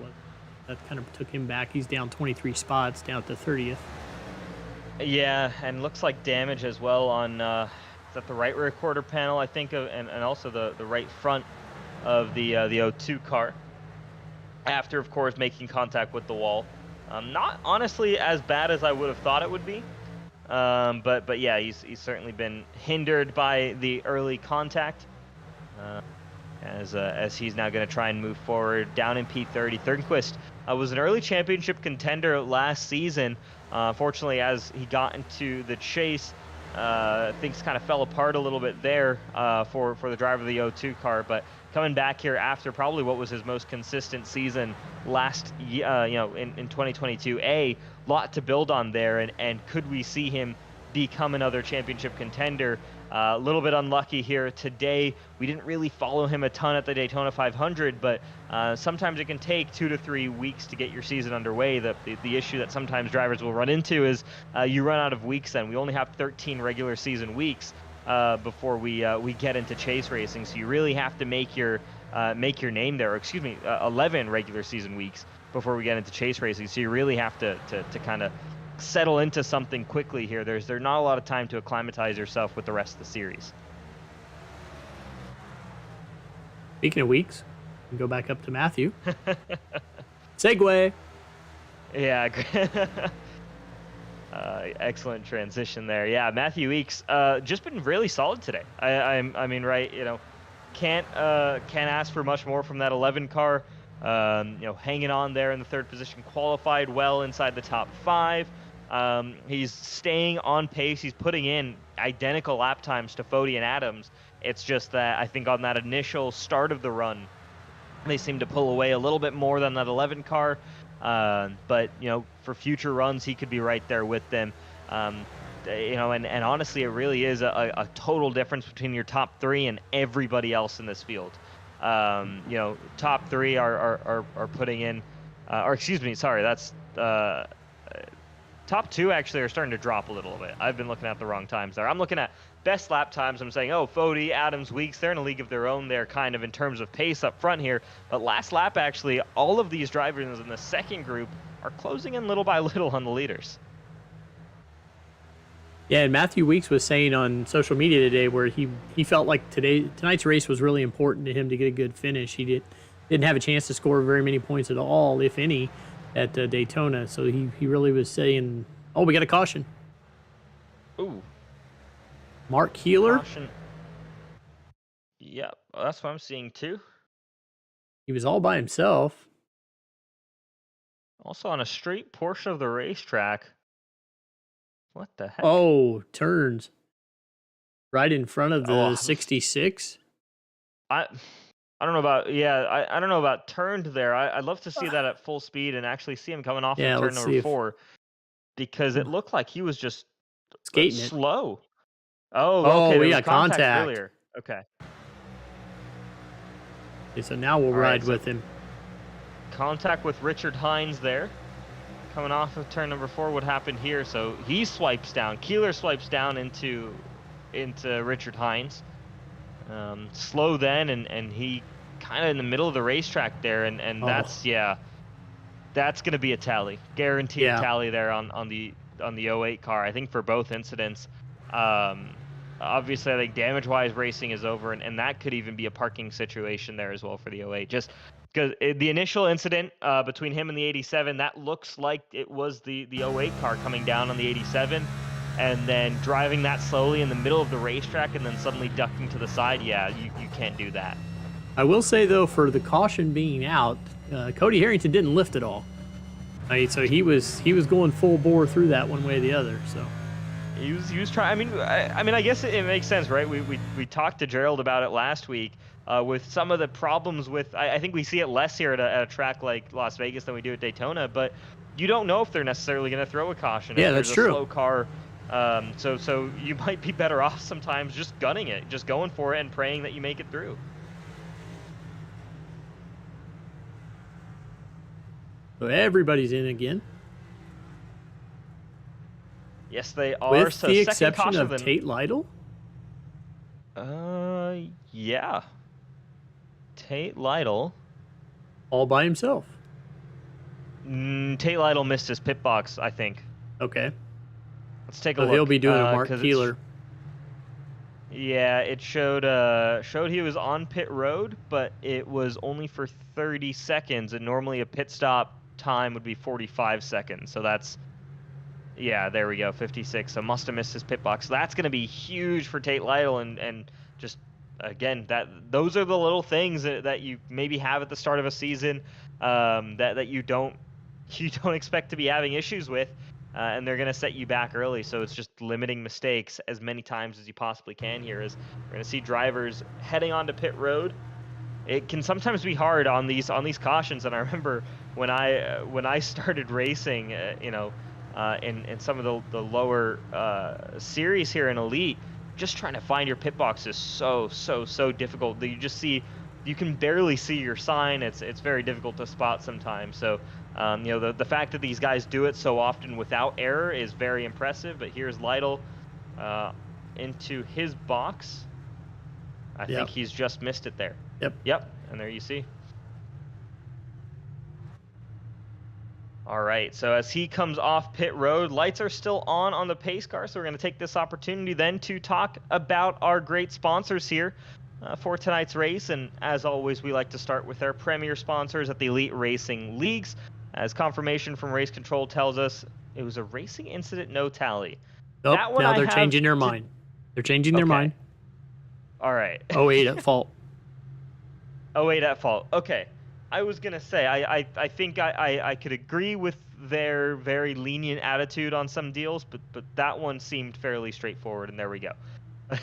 S4: That kind of took him back. He's down 23 spots, down at the 30th.
S3: Yeah, and looks like damage as well on is that the right rear quarter panel, I think, and also the right front of the O2 car. After, of course, making contact with the wall. Not honestly as bad as I would have thought it would be. But yeah, he's certainly been hindered by the early contact, as he's now going to try and move forward down in P30. Thurnquist was an early championship contender last season. Fortunately, as he got into the chase, things kind of fell apart a little bit there for the driver of the O2 car. But coming back here after probably what was his most consistent season last year, in 2022, a lot to build on there, and could we see him become another championship contender? A little bit unlucky here today. We didn't really follow him a ton at the Daytona 500, but sometimes it can take 2 to 3 weeks to get your season underway. The issue that sometimes drivers will run into is you run out of weeks then. We only have 13 regular season weeks before we get into chase racing, so you really have to make your name there. Or 11 regular season weeks before we get into chase racing, so you really have to kind of settle into something quickly here. There's not a lot of time to acclimatize yourself with the rest of the series.
S4: Speaking of weeks, we can go back up to Matthew. Segue.
S3: Yeah. Excellent transition there. Yeah, Matthew Weeks just been really solid today. I mean, right, can't ask for much more from that 11 car. Hanging on there in the 3rd position, qualified well inside the top 5. He's staying on pace. He's putting in identical lap times to Fody and Adams. It's just that I think on that initial start of the run, they seem to pull away a little bit more than that 11 car. But for future runs, he could be right there with them. And honestly, it really is a total difference between your top 3 and everybody else in this field. Top three are putting in, or excuse me, sorry, that's top two actually are starting to drop a little bit. I've been looking at the wrong times there. I'm looking at best lap times. I'm saying, Fody, Adams, Weeks, they're in a league of their own there kind of in terms of pace up front here. But last lap, actually, all of these drivers in the second group are closing in little by little on the leaders.
S4: Yeah, and Matthew Weeks was saying on social media today where he felt like tonight's race was really important to him to get a good finish. He didn't have a chance to score very many points at all, if any, at Daytona. So he really was saying, we got a caution.
S3: Ooh.
S4: Mark Keeler.
S3: Caution. Yep, that's what I'm seeing too.
S4: He was all by himself.
S3: Also on a straight portion of the racetrack. What the heck?
S4: Oh, turns. Right in front of the 66.
S3: I don't know about, I don't know about turned there. I'd love to see that at full speed and actually see him coming off of turn number 4. Because it looked like he was just
S4: skating
S3: slow. Okay,
S4: we got contact
S3: earlier. Okay,
S4: so now we'll ride with him.
S3: Contact with Richard Hines there. Coming off of turn number 4, what happened here? So he swipes down. Keeler swipes down into Richard Hines. Slow then, and he kind of in the middle of the racetrack there, and that's going to be a tally, guaranteed tally there on the 08 car. I think for both incidents. Obviously, I think damage-wise racing is over, and that could even be a parking situation there as well for the 08. Just because the initial incident between him and the 87, that looks like it was the 08 car coming down on the 87, and then driving that slowly in the middle of the racetrack and then suddenly ducking to the side. Yeah, you can't do that.
S4: I will say, though, for the caution being out, Cody Harrington didn't lift at all. So he was going full bore through that one way or the other. So
S3: he was trying. I mean, I guess it makes sense, right? We talked to Gerald about it last week with some of the problems with. I think we see it less here at a track like Las Vegas than we do at Daytona, but you don't know if they're necessarily going to throw a caution.
S4: Yeah,
S3: if
S4: that's
S3: there's
S4: true.
S3: A slow car. So you might be better off sometimes just gunning it, just going for it and praying that you make it through.
S4: So everybody's in again.
S3: Yes, they are.
S4: With
S3: so
S4: the
S3: second
S4: exception of
S3: then,
S4: Tate Lytle?
S3: Yeah. Tate Lytle.
S4: All by himself.
S3: Tate Lytle missed his pit box, I think.
S4: Okay.
S3: Let's take a
S4: So
S3: look.
S4: he'll be doing a Mark Keeler.
S3: Yeah, it showed he was on pit road, but it was only for 30 seconds, and normally a pit stop time would be 45 seconds. So that's, there we go, 56. So must have missed his pit box. So that's going to be huge for Tate Lytle, and just again, those are the little things that you maybe have at the start of a season that you don't expect to be having issues with. And they're going to set you back early, so it's just limiting mistakes as many times as you possibly can here. As we're going to see drivers heading onto pit road. It can sometimes be hard on these cautions, and I remember when I started racing, in some of the lower series here in Elite, just trying to find your pit box is so difficult. You can barely see your sign. It's very difficult to spot sometimes. So. The fact that these guys do it so often without error is very impressive. But here's Lytle into his box. I think he's just missed it there. Yep. And there you see. All right. So as he comes off pit road, lights are still on the pace car. So we're going to take this opportunity then to talk about our great sponsors here. For tonight's race, and as always, we like to start with our premier sponsors at the Elite Racing Leagues. As confirmation from Race Control tells us, it was a racing incident, no tally.
S4: Oh, now they're changing their mind. They're changing their mind.
S3: All right.
S4: 08 at fault.
S3: 08 at fault. Okay. I was going to say, I think I could agree with their very lenient attitude on some deals, but that one seemed fairly straightforward, and there we go.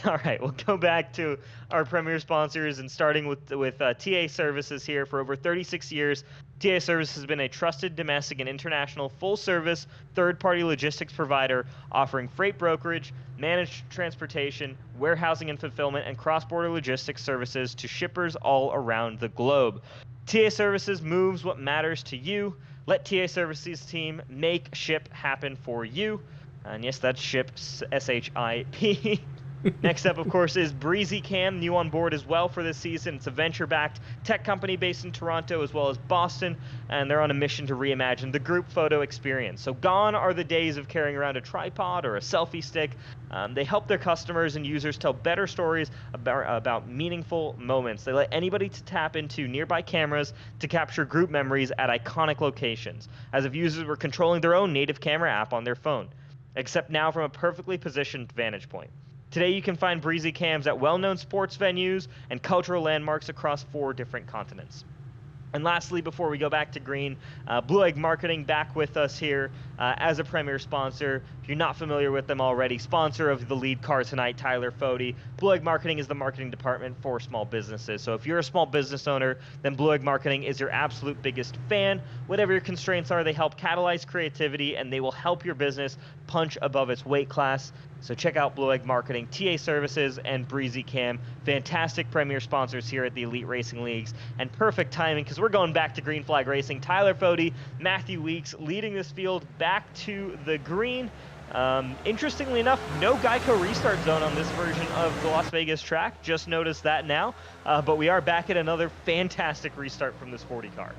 S3: All right, we'll go back to our premier sponsors and starting with TA Services here. For over 36 years, TA Services has been a trusted domestic and international full-service third-party logistics provider offering freight brokerage, managed transportation, warehousing and fulfillment, and cross-border logistics services to shippers all around the globe. TA Services moves what matters to you. Let TA Services team make ship happen for you. And yes, that's ship, S-H-I-P. Next up, of course, is Breezy Cam, new on board as well for this season. It's a venture-backed tech company based in Toronto as well as Boston, and they're on a mission to reimagine the group photo experience. So gone are the days of carrying around a tripod or a selfie stick. They help their customers and users tell better stories about meaningful moments. They let anybody to tap into nearby cameras to capture group memories at iconic locations, as if users were controlling their own native camera app on their phone, except now from a perfectly positioned vantage point. Today you can find Breezy Cams at well-known sports venues and cultural landmarks across 4 different continents. And lastly, before we go back to green, Blue Egg Marketing back with us here as a premier sponsor. If you're not familiar with them already, sponsor of the lead car tonight, Tyler Fody. Blue Egg Marketing is the marketing department for small businesses. So if you're a small business owner, then Blue Egg Marketing is your absolute biggest fan. Whatever your constraints are, they help catalyze creativity and they will help your business punch above its weight class. So check out Blue Egg Marketing, TA Services, and Breezy Cam. Fantastic premier sponsors here at the Elite Racing Leagues. And perfect timing because we're going back to green flag racing. Tyler Fody, Matthew Weeks leading this field back to the green. Interestingly enough, no Geico restart zone on this version of the Las Vegas track. Just noticed that now. But we are back at another fantastic restart from this 40 car.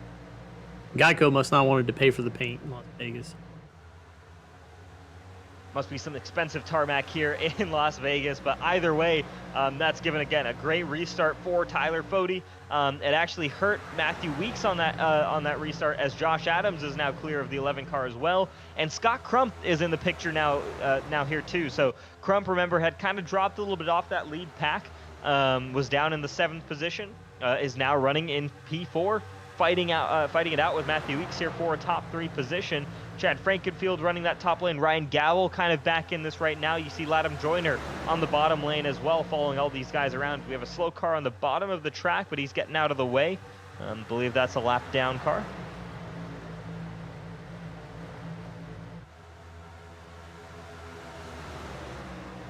S4: Geico must not wanted to pay for the paint in Las Vegas.
S3: Must be some expensive tarmac here in Las Vegas, but either way, that's given, again, a great restart for Tyler Fody. It actually hurt Matthew Weeks on that restart, as Josh Adams is now clear of the 11 car as well, and Scott Crump is in the picture now here too. So Crump, remember, had kind of dropped a little bit off that lead pack, was down in the 7th position, is now running in P4. Fighting it out with Matthew Weeks here for a top 3 position. Chad Frankenfield running that top lane. Ryan Gowell kind of back in this right now. You see Latham Joyner on the bottom lane as well, following all these guys around. We have a slow car on the bottom of the track, but he's getting out of the way. Believe that's a lap down car.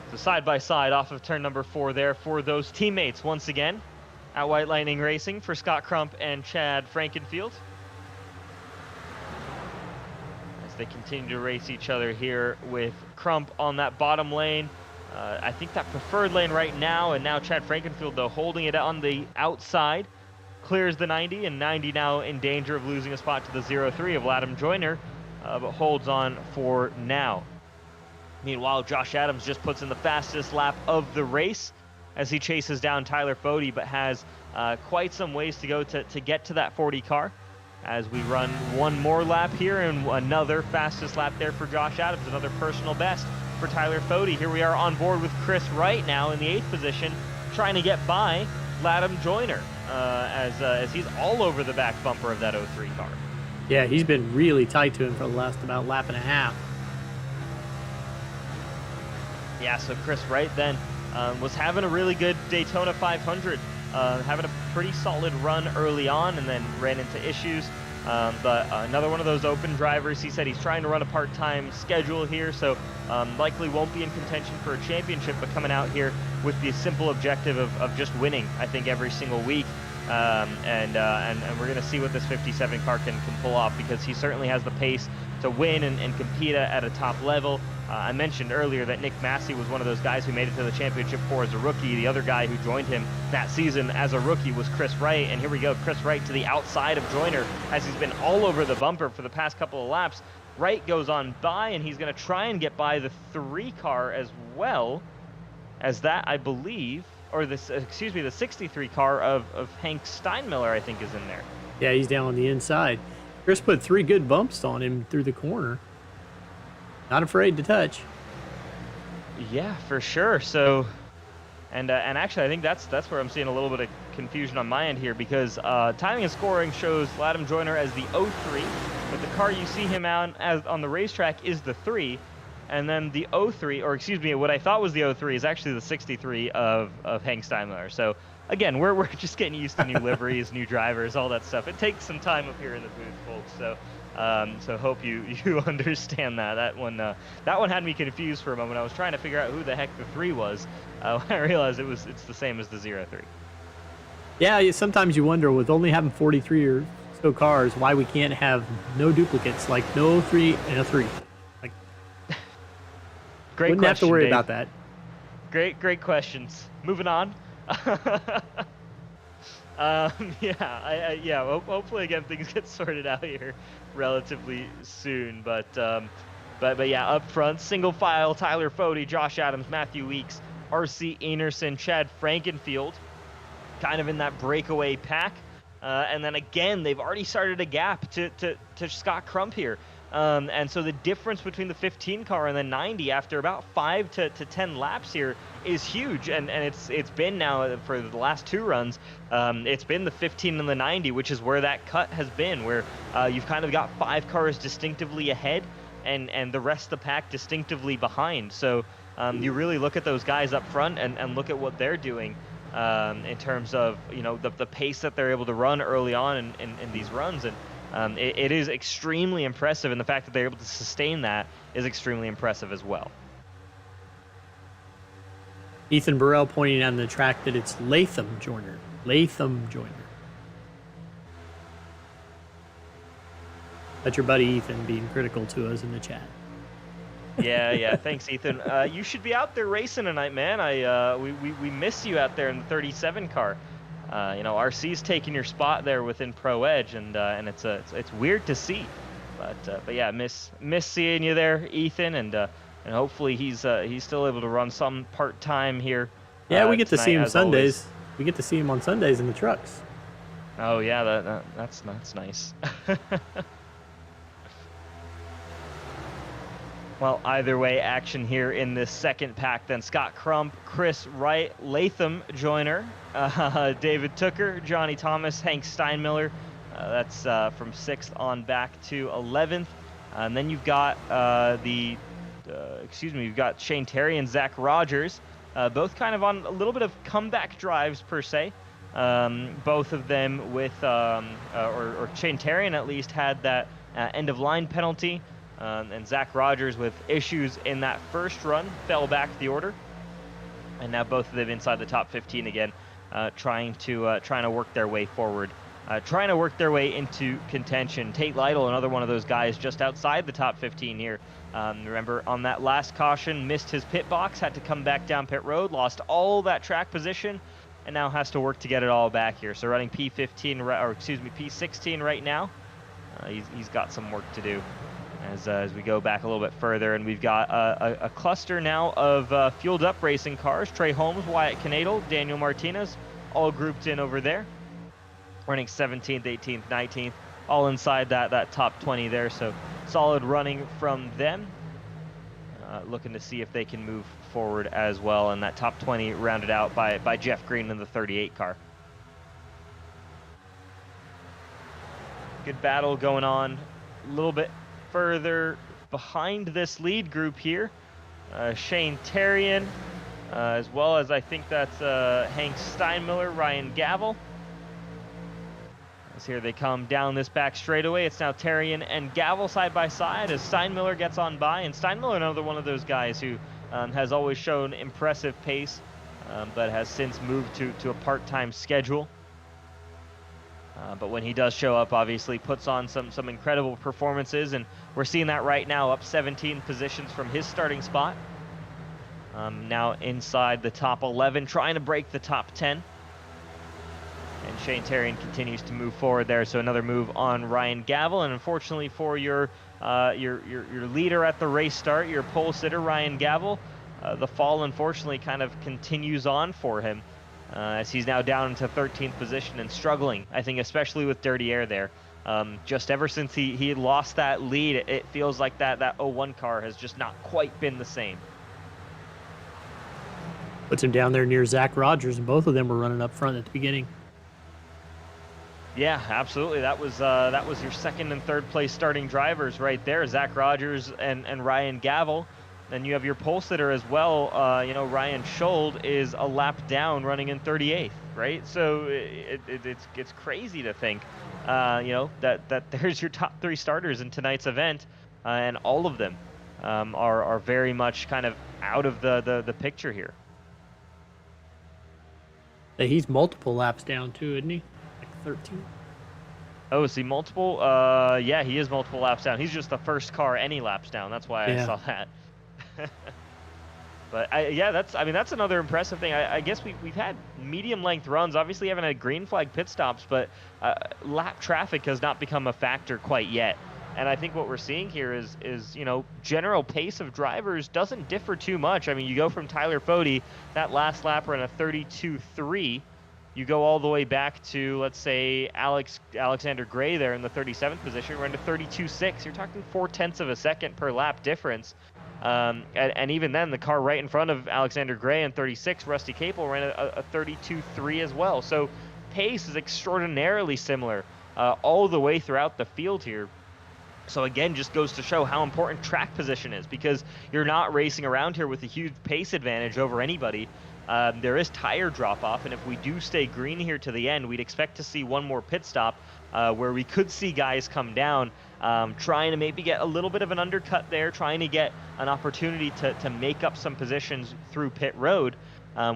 S3: So side by side off of turn number 4 there for those teammates once again at White Lightning Racing for Scott Crump and Chad Frankenfield, as they continue to race each other here with Crump on that bottom lane. I think that preferred lane right now, and now Chad Frankenfield, though, holding it on the outside, clears the 90, and 90 now in danger of losing a spot to the 0-3 of Latham Joyner, but holds on for now. Meanwhile, Josh Adams just puts in the fastest lap of the race as he chases down Tyler Fody, but has quite some ways to go to get to that 40 car. As we run one more lap here, and another fastest lap there for Josh Adams, another personal best for Tyler Fody. Here we are on board with Chris Wright now in the 8th position, trying to get by Latham Joyner, as he's all over the back bumper of that 03 car.
S4: Yeah, he's been really tight to him for the last about lap and a half.
S3: Yeah, so Chris Wright then was having a really good Daytona 500, having a pretty solid run early on, and then ran into issues. But another one of those open drivers. He said he's trying to run a part-time schedule here, so likely won't be in contention for a championship, but coming out here with the simple objective of just winning, I think, every single week. And we're going to see what this 57 car can pull off, because he certainly has the pace to win and compete at a top level. I mentioned earlier that Nick Massey was one of those guys who made it to the championship for as a rookie. The other guy who joined him that season as a rookie was Chris Wright, and here we go, Chris Wright to the outside of Joyner, as he's been all over the bumper for the past couple of laps. Wright goes on by, and he's going to try and get by the 3 car as well, as that, I believe, or the 63 car of Hank Steinmiller, I think, is in there.
S4: Yeah, he's down on the inside. Chris put 3 good bumps on him through the corner. Not afraid to touch.
S3: Yeah, for sure. So, and actually, I think that's where I'm seeing a little bit of confusion on my end here, because timing and scoring shows Latham Joyner as the 03, but the car you see him on the racetrack is the 3. And then the 03, or excuse me, what I thought was the 03 is actually the 63 of Hank Steinmiller. So again, we're just getting used to new liveries, new drivers, all that stuff. It takes some time up here in the booth, folks. So hope you understand that. That one had me confused for a moment. I was trying to figure out who the heck the 3 was when I realized it's the same as the 03.
S4: Yeah, sometimes you wonder, with only having 43 or so cars, why we can't have no duplicates, like no 03 and a 3. Like,
S3: Great
S4: wouldn't
S3: question,
S4: have to worry
S3: Dave.
S4: about that.
S3: Great questions. Moving on. Hopefully again things get sorted out here relatively soon. But yeah, up front, single file: Tyler Fode, Josh Adams, Matthew Weeks, RC Enerson, Chad Frankenfield, kind of in that breakaway pack. And then again, they've already started a gap to Scott Crump here. And so the difference between the 15 car and the 90 after about 5 to 10 laps here is huge. And it's been now for the last 2 runs, it's been the 15 and the 90, which is where that cut has been, where you've kind of got 5 cars distinctively ahead and the rest of the pack distinctively behind. So you really look at those guys up front and look at what they're doing in terms of, the pace that they're able to run early on in these runs. And it is extremely impressive, and the fact that they're able to sustain that is extremely impressive as well.
S4: Ethan Burrell pointing out on the track that it's Latham Joyner. Latham Joyner. That's your buddy Ethan being critical to us in the chat.
S3: Yeah. Thanks, Ethan. You should be out there racing tonight, man. We miss you out there in the 37 car. RC's taking your spot there within Pro Edge, and it's weird to see, but yeah, miss seeing you there, Ethan, and hopefully he's still able to run some part time here.
S4: Yeah, we get to see him Sundays.
S3: Always.
S4: We get to see him on Sundays in the trucks.
S3: Oh yeah, that's nice. Well, either way, action here in this second pack. Then Scott Crump, Chris Wright, Latham Joyner, David Tooker, Johnny Thomas, Hank Steinmiller. That's from 6th on back to 11th. And then you've got you've got Shane Terry and Zach Rogers, both kind of on a little bit of comeback drives per se. Both of them with, or Shane Terry at least had that end of line penalty. And Zach Rogers, with issues in that first run, fell back the order, and now both of them inside the top 15 again, trying to work their way forward, trying to work their way into contention. Tate Lytle, another one of those guys just outside the top 15 here. Remember, on that last caution, missed his pit box, had to come back down pit road, lost all that track position, and now has to work to get it all back here. So running P16 right now. He's got some work to do. As we go back a little bit further, and we've got a cluster now of fueled up racing cars. Trey Holmes, Wyatt Canadle, Daniel Martinez, all grouped in over there, running 17th, 18th, 19th, all inside that top 20 there. So solid running from them. Looking to see if they can move forward as well, and that top 20 rounded out by Jeff Green in the 38 car. Good battle going on a little bit further behind this lead group here. Shane Terrian, as well as I think that's Hank Steinmiller, Ryan Gavel. As here they come down this back straightaway. It's now Terrian and Gavel side by side as Steinmiller gets on by. And Steinmiller, another one of those guys who has always shown impressive pace, but has since moved to a part-time schedule. But when he does show up, obviously puts on some incredible performances, and we're seeing that right now, up 17 positions from his starting spot. Now inside the top 11, trying to break the top 10. And Shane Terrian continues to move forward there, so another move on Ryan Gavel. And unfortunately for your leader at the race start, your pole sitter Ryan Gavel, the fall unfortunately kind of continues on for him. As he's now down into 13th position and struggling, I think, especially with dirty air there. Just ever since he lost that lead, it feels like that 01 car has just not quite been the same.
S4: Puts him down there near Zach Rogers, and both of them were running up front at the beginning.
S3: Yeah, absolutely. That was your second and third place starting drivers right there, Zach Rogers and Ryan Gavel. Then you have your pole sitter as well. Ryan Schold is a lap down, running in 38th, right? So it's crazy to think, that there's your top 3 starters in tonight's event, and all of them are very much kind of out of the picture here.
S4: He's multiple laps down too, isn't he? Like 13.
S3: Oh, is he multiple? Yeah, he is multiple laps down. He's just the first car any laps down. That's why I saw that. But that's another impressive thing. I guess we've had medium length runs. Obviously, haven't had green flag pit stops, but lap traffic has not become a factor quite yet. And I think what we're seeing here is general pace of drivers doesn't differ too much. I mean, you go from Tyler Fode, that last lap ran a 32.3. You go all the way back to, let's say, Alexander Gray there in the 37th position, ran to 32.6. You're talking 0.4 of a second per lap difference. And even then, the car right in front of Alexander Gray in 36, Rusty Capel, ran a 32.3 as well. So pace is extraordinarily similar all the way throughout the field here. So again, just goes to show how important track position is, because you're not racing around here with a huge pace advantage over anybody. There is tire drop-off, and if we do stay green here to the end, we'd expect to see one more pit stop where we could see guys come down, trying to maybe get a little bit of an undercut there, trying to get an opportunity to make up some positions through pit road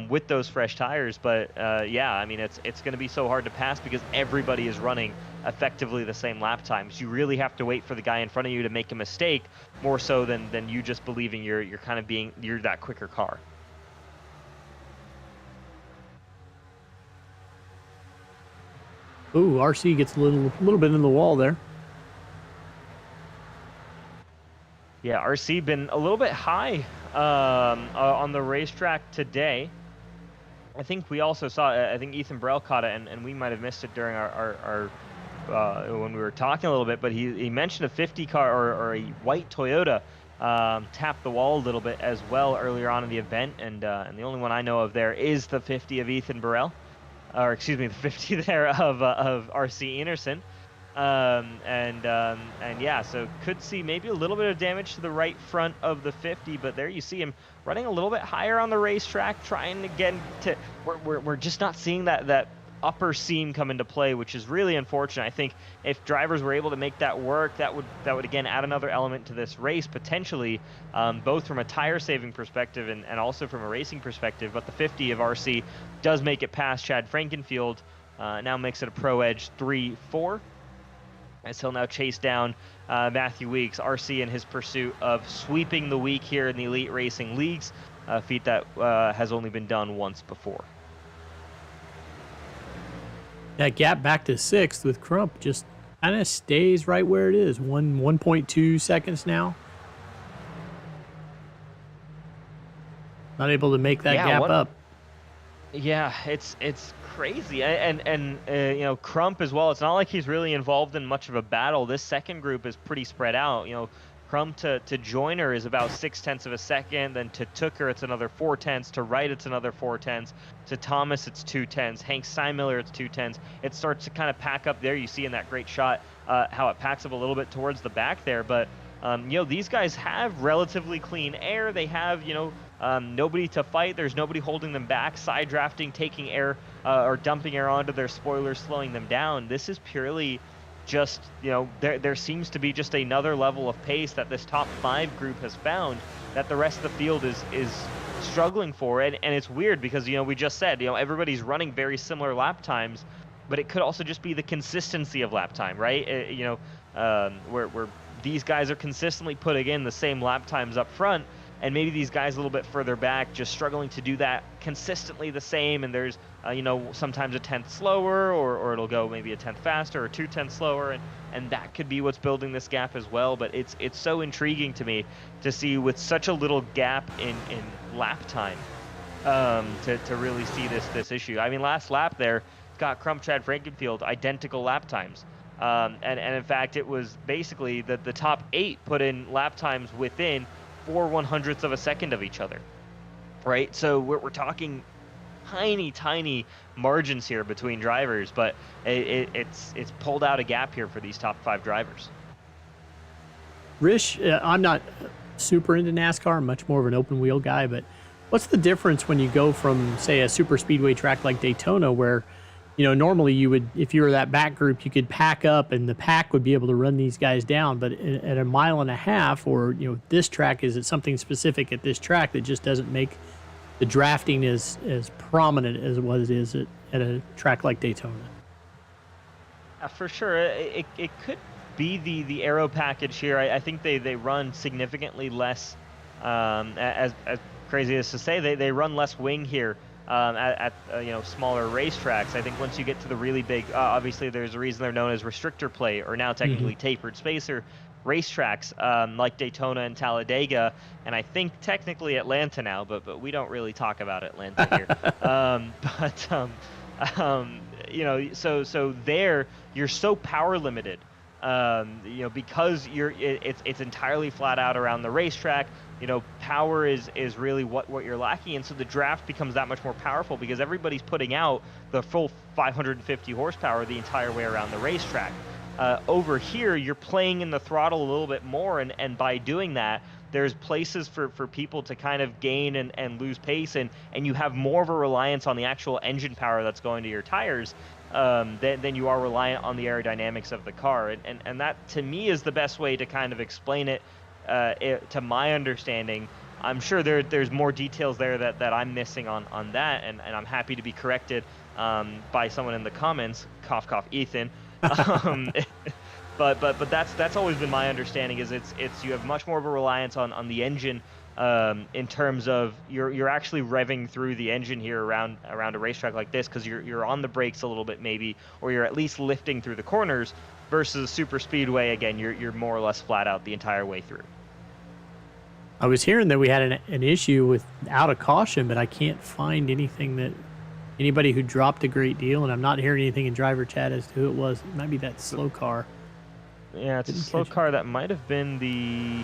S3: with those fresh tires. But I mean, it's going to be so hard to pass because everybody is running effectively the same lap times. You really have to wait for the guy in front of you to make a mistake, more so than you just believing you're that quicker car.
S4: Ooh, RC gets a little bit in the wall there.
S3: Yeah, RC been a little bit high on the racetrack today. I think we also saw, I think Ethan Burrell caught it, and we might have missed it during our when we were talking a little bit, but he mentioned a 50 car or a white Toyota tapped the wall a little bit as well earlier on in the event, and the only one I know of there is the 50 of Ethan Burrell. Or excuse me, the 50 there of RC Enerson, and yeah, so could see maybe a little bit of damage to the right front of the 50, but there you see him running a little bit higher on the racetrack, trying to get to. We're just not seeing that upper seam come into play, which is really unfortunate. I think if drivers were able to make that work, that would again add another element to this race potentially, both from a tire saving perspective and also from a racing perspective. But the 50 of RC does make it past Chad Frankenfield, now makes it a Pro Edge 3-4, as he'll now chase down Matthew Weeks. RC in his pursuit of sweeping the week here in the Elite Racing Leagues, a feat that has only been done once before.
S4: That gap back to 6th with Crump just kind of stays right where it is. 1.2 seconds now. Not able to make that gap up.
S3: Yeah, it's crazy, and Crump as well. It's not like he's really involved in much of a battle. This second group is pretty spread out. Crump to Joyner is about 0.6 of a second. Then to Tooker, it's another 0.4. To Wright, it's another 0.4. To Thomas, it's 0.2. Hank Steinmiller, it's 0.2. It starts to kind of pack up there. You see in that great shot how it packs up a little bit towards the back there. But these guys have relatively clean air. They have nobody to fight. There's nobody holding them back. Side drafting, taking air or dumping air onto their spoilers, slowing them down. This is purely just, there seems to be just another level of pace that this top 5 group has found that the rest of the field is struggling for. And it's weird because, we just said, everybody's running very similar lap times, but it could also just be the consistency of lap time, right? Where these guys are consistently putting in the same lap times up front, and maybe these guys a little bit further back just struggling to do that consistently the same, and there's sometimes a 10th slower, or it'll go maybe a 10th faster or 2/10 slower, and that could be what's building this gap as well. But it's so intriguing to me to see with such a little gap in lap time to really see this issue. I mean, last lap there, Scott Crump, Chad Frankenfield, identical lap times. And in fact, it was basically the top 8 put in lap times within 4/100ths of a second of each other, right? So we're talking tiny margins here between drivers, but it's pulled out a gap here for these top 5 drivers.
S4: Rish, I'm not super into NASCAR. I'm much more of an open wheel guy. But what's the difference when you go from, say, a super speedway track like Daytona, where, normally you would, if you were that back group, you could pack up and the pack would be able to run these guys down. But at a mile and a half, or, this track, is it something specific at this track that just doesn't make the drafting as prominent as what it is at a track like Daytona?
S3: For sure. It could be the aero package here. I think they run significantly less, as crazy as to say, they run less wing here. At smaller racetracks. I think once you get to the really big, obviously there's a reason they're known as restrictor plate, or now technically tapered spacer racetracks, like Daytona and Talladega, and I think technically Atlanta now, but we don't really talk about Atlanta here. So there you're so power limited. Because it's entirely flat out around the racetrack. Power is really what you're lacking, and so the draft becomes that much more powerful because everybody's putting out the full 550 horsepower the entire way around the racetrack. Over here, you're playing in the throttle a little bit more, and by doing that, there's places for people to kind of gain and lose pace, and you have more of a reliance on the actual engine power that's going to your tires than you are reliant on the aerodynamics of the car. And that, to me, is the best way to kind of explain it, to my understanding. I'm sure there's more details there that I'm missing on that, and I'm happy to be corrected by someone in the comments, cough cough Ethan. But that's always been my understanding, is it's you have much more of a reliance on the engine, in terms of you're actually revving through the engine here around a racetrack like this, because you're on the brakes a little bit maybe, or you're at least lifting through the corners, versus super speedway, again, you're more or less flat out the entire way through.
S4: I was hearing that we had an issue without a caution, but I can't find anything that anybody who dropped a great deal, and I'm not hearing anything in driver chat as to who it was. It might be that slow car.
S3: Yeah, it's a slow car. That might have been the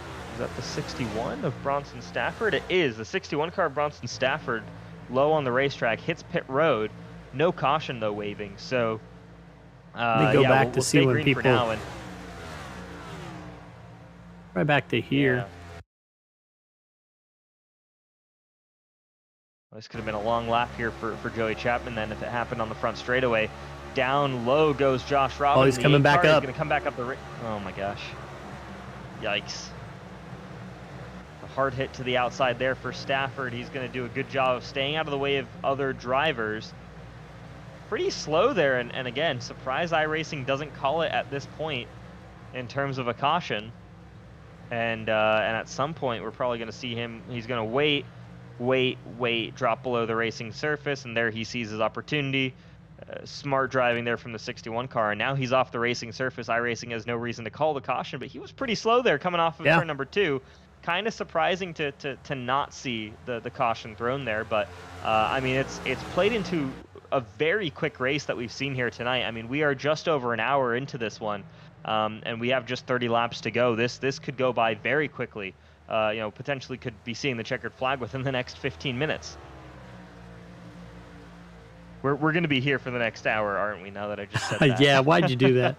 S3: 61 of Bronson Stafford? It is. The 61 car of Bronson Stafford, low on the racetrack, hits pit road. No caution, though, waving. So,
S4: let me go back to see when people...
S3: Now
S4: right back to here.
S3: Yeah. This could have been a long lap here for Joey Chapman then if it happened on the front straightaway. Down low goes Josh Robbins.
S4: Oh, he's coming back up.
S3: He's going to come back up the... Oh, my gosh. Yikes. A hard hit to the outside there for Stafford. He's going to do a good job of staying out of the way of other drivers. Pretty slow there, and again, surprised iRacing doesn't call it at this point in terms of a caution. And at some point, we're probably going to see him... He's going to wait, drop below the racing surface, and there he sees his opportunity. Smart driving there from the 61 car, and now he's off the racing surface. iRacing has no reason to call the caution, but he was pretty slow there coming off of turn number 2. Kind of surprising to not see the caution thrown there, but I mean, it's played into a very quick race that we've seen here tonight. I mean, we are just over an hour into this one, and we have just 30 laps to go. This could go by very quickly. Potentially could be seeing the checkered flag within the next 15 minutes. We're going to be here for the next hour, aren't we, now that I just said that?
S4: Yeah, why'd you do that?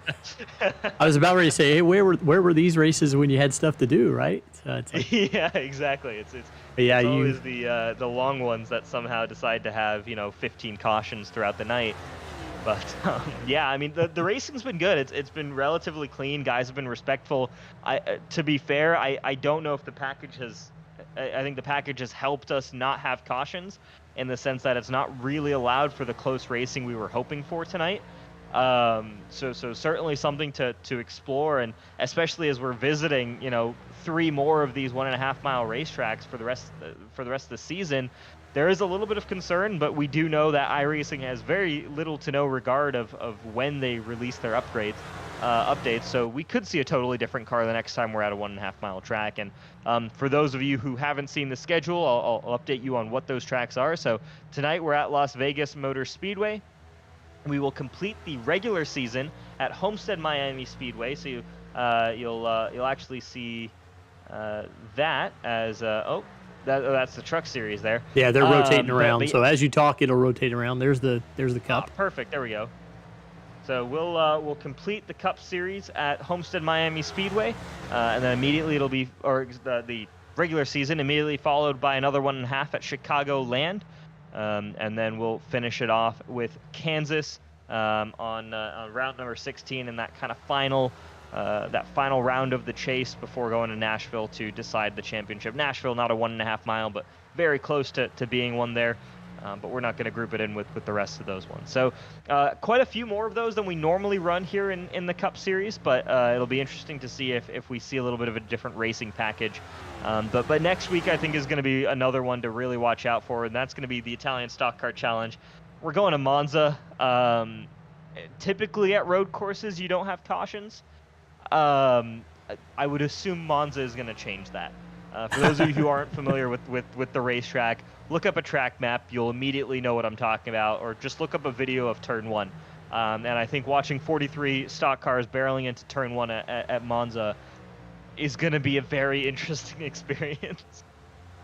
S4: I was about ready to say, hey, where were these races when you had stuff to do, right? So it's like,
S3: yeah, exactly. It's always the long ones that somehow decide to have, 15 cautions throughout the night. But, yeah, I mean, the racing's been good. It's been relatively clean. Guys have been respectful. To be fair, I don't know if the package has... I think the package has helped us not have cautions, in the sense that it's not really allowed for the close racing we were hoping for tonight. So certainly something to explore, and especially as we're visiting, 3 more of these 1.5 mile racetracks for the rest of the season. There is a little bit of concern, but we do know that iRacing has very little to no regard of when they release their updates. So we could see a totally different car the next time we're at a 1.5 mile track. And for those of you who haven't seen the schedule, I'll update you on what those tracks are. So tonight we're at Las Vegas Motor Speedway. We will complete the regular season at Homestead Miami Speedway. So you'll actually see that as that's the truck series there.
S4: Yeah, they're rotating around. So as you talk, it'll rotate around. There's the cup.
S3: Perfect. There we go. So we'll complete the Cup Series at Homestead Miami Speedway, and then immediately it'll be, or the regular season, immediately followed by another 1.5 at Chicago Land. And then we'll finish it off with Kansas on round number 16 in that kind of final round of the chase before going to Nashville to decide the championship. Nashville, not a 1.5 mile, but very close to being one there. But we're not going to group it in with the rest of those ones. So quite a few more of those than we normally run here in the Cup Series, but it'll be interesting to see if we see a little bit of a different racing package. But next week, I think, is going to be another one to really watch out for, and that's going to be the Italian Stock Car Challenge. We're going to Monza. Typically at road courses, you don't have cautions. I would assume Monza is going to change that. For those of you who aren't familiar with the racetrack, look up a track map. You'll immediately know what I'm talking about, or just look up a video of Turn 1. And I think watching 43 stock cars barreling into Turn 1 at Monza is going to be a very interesting experience.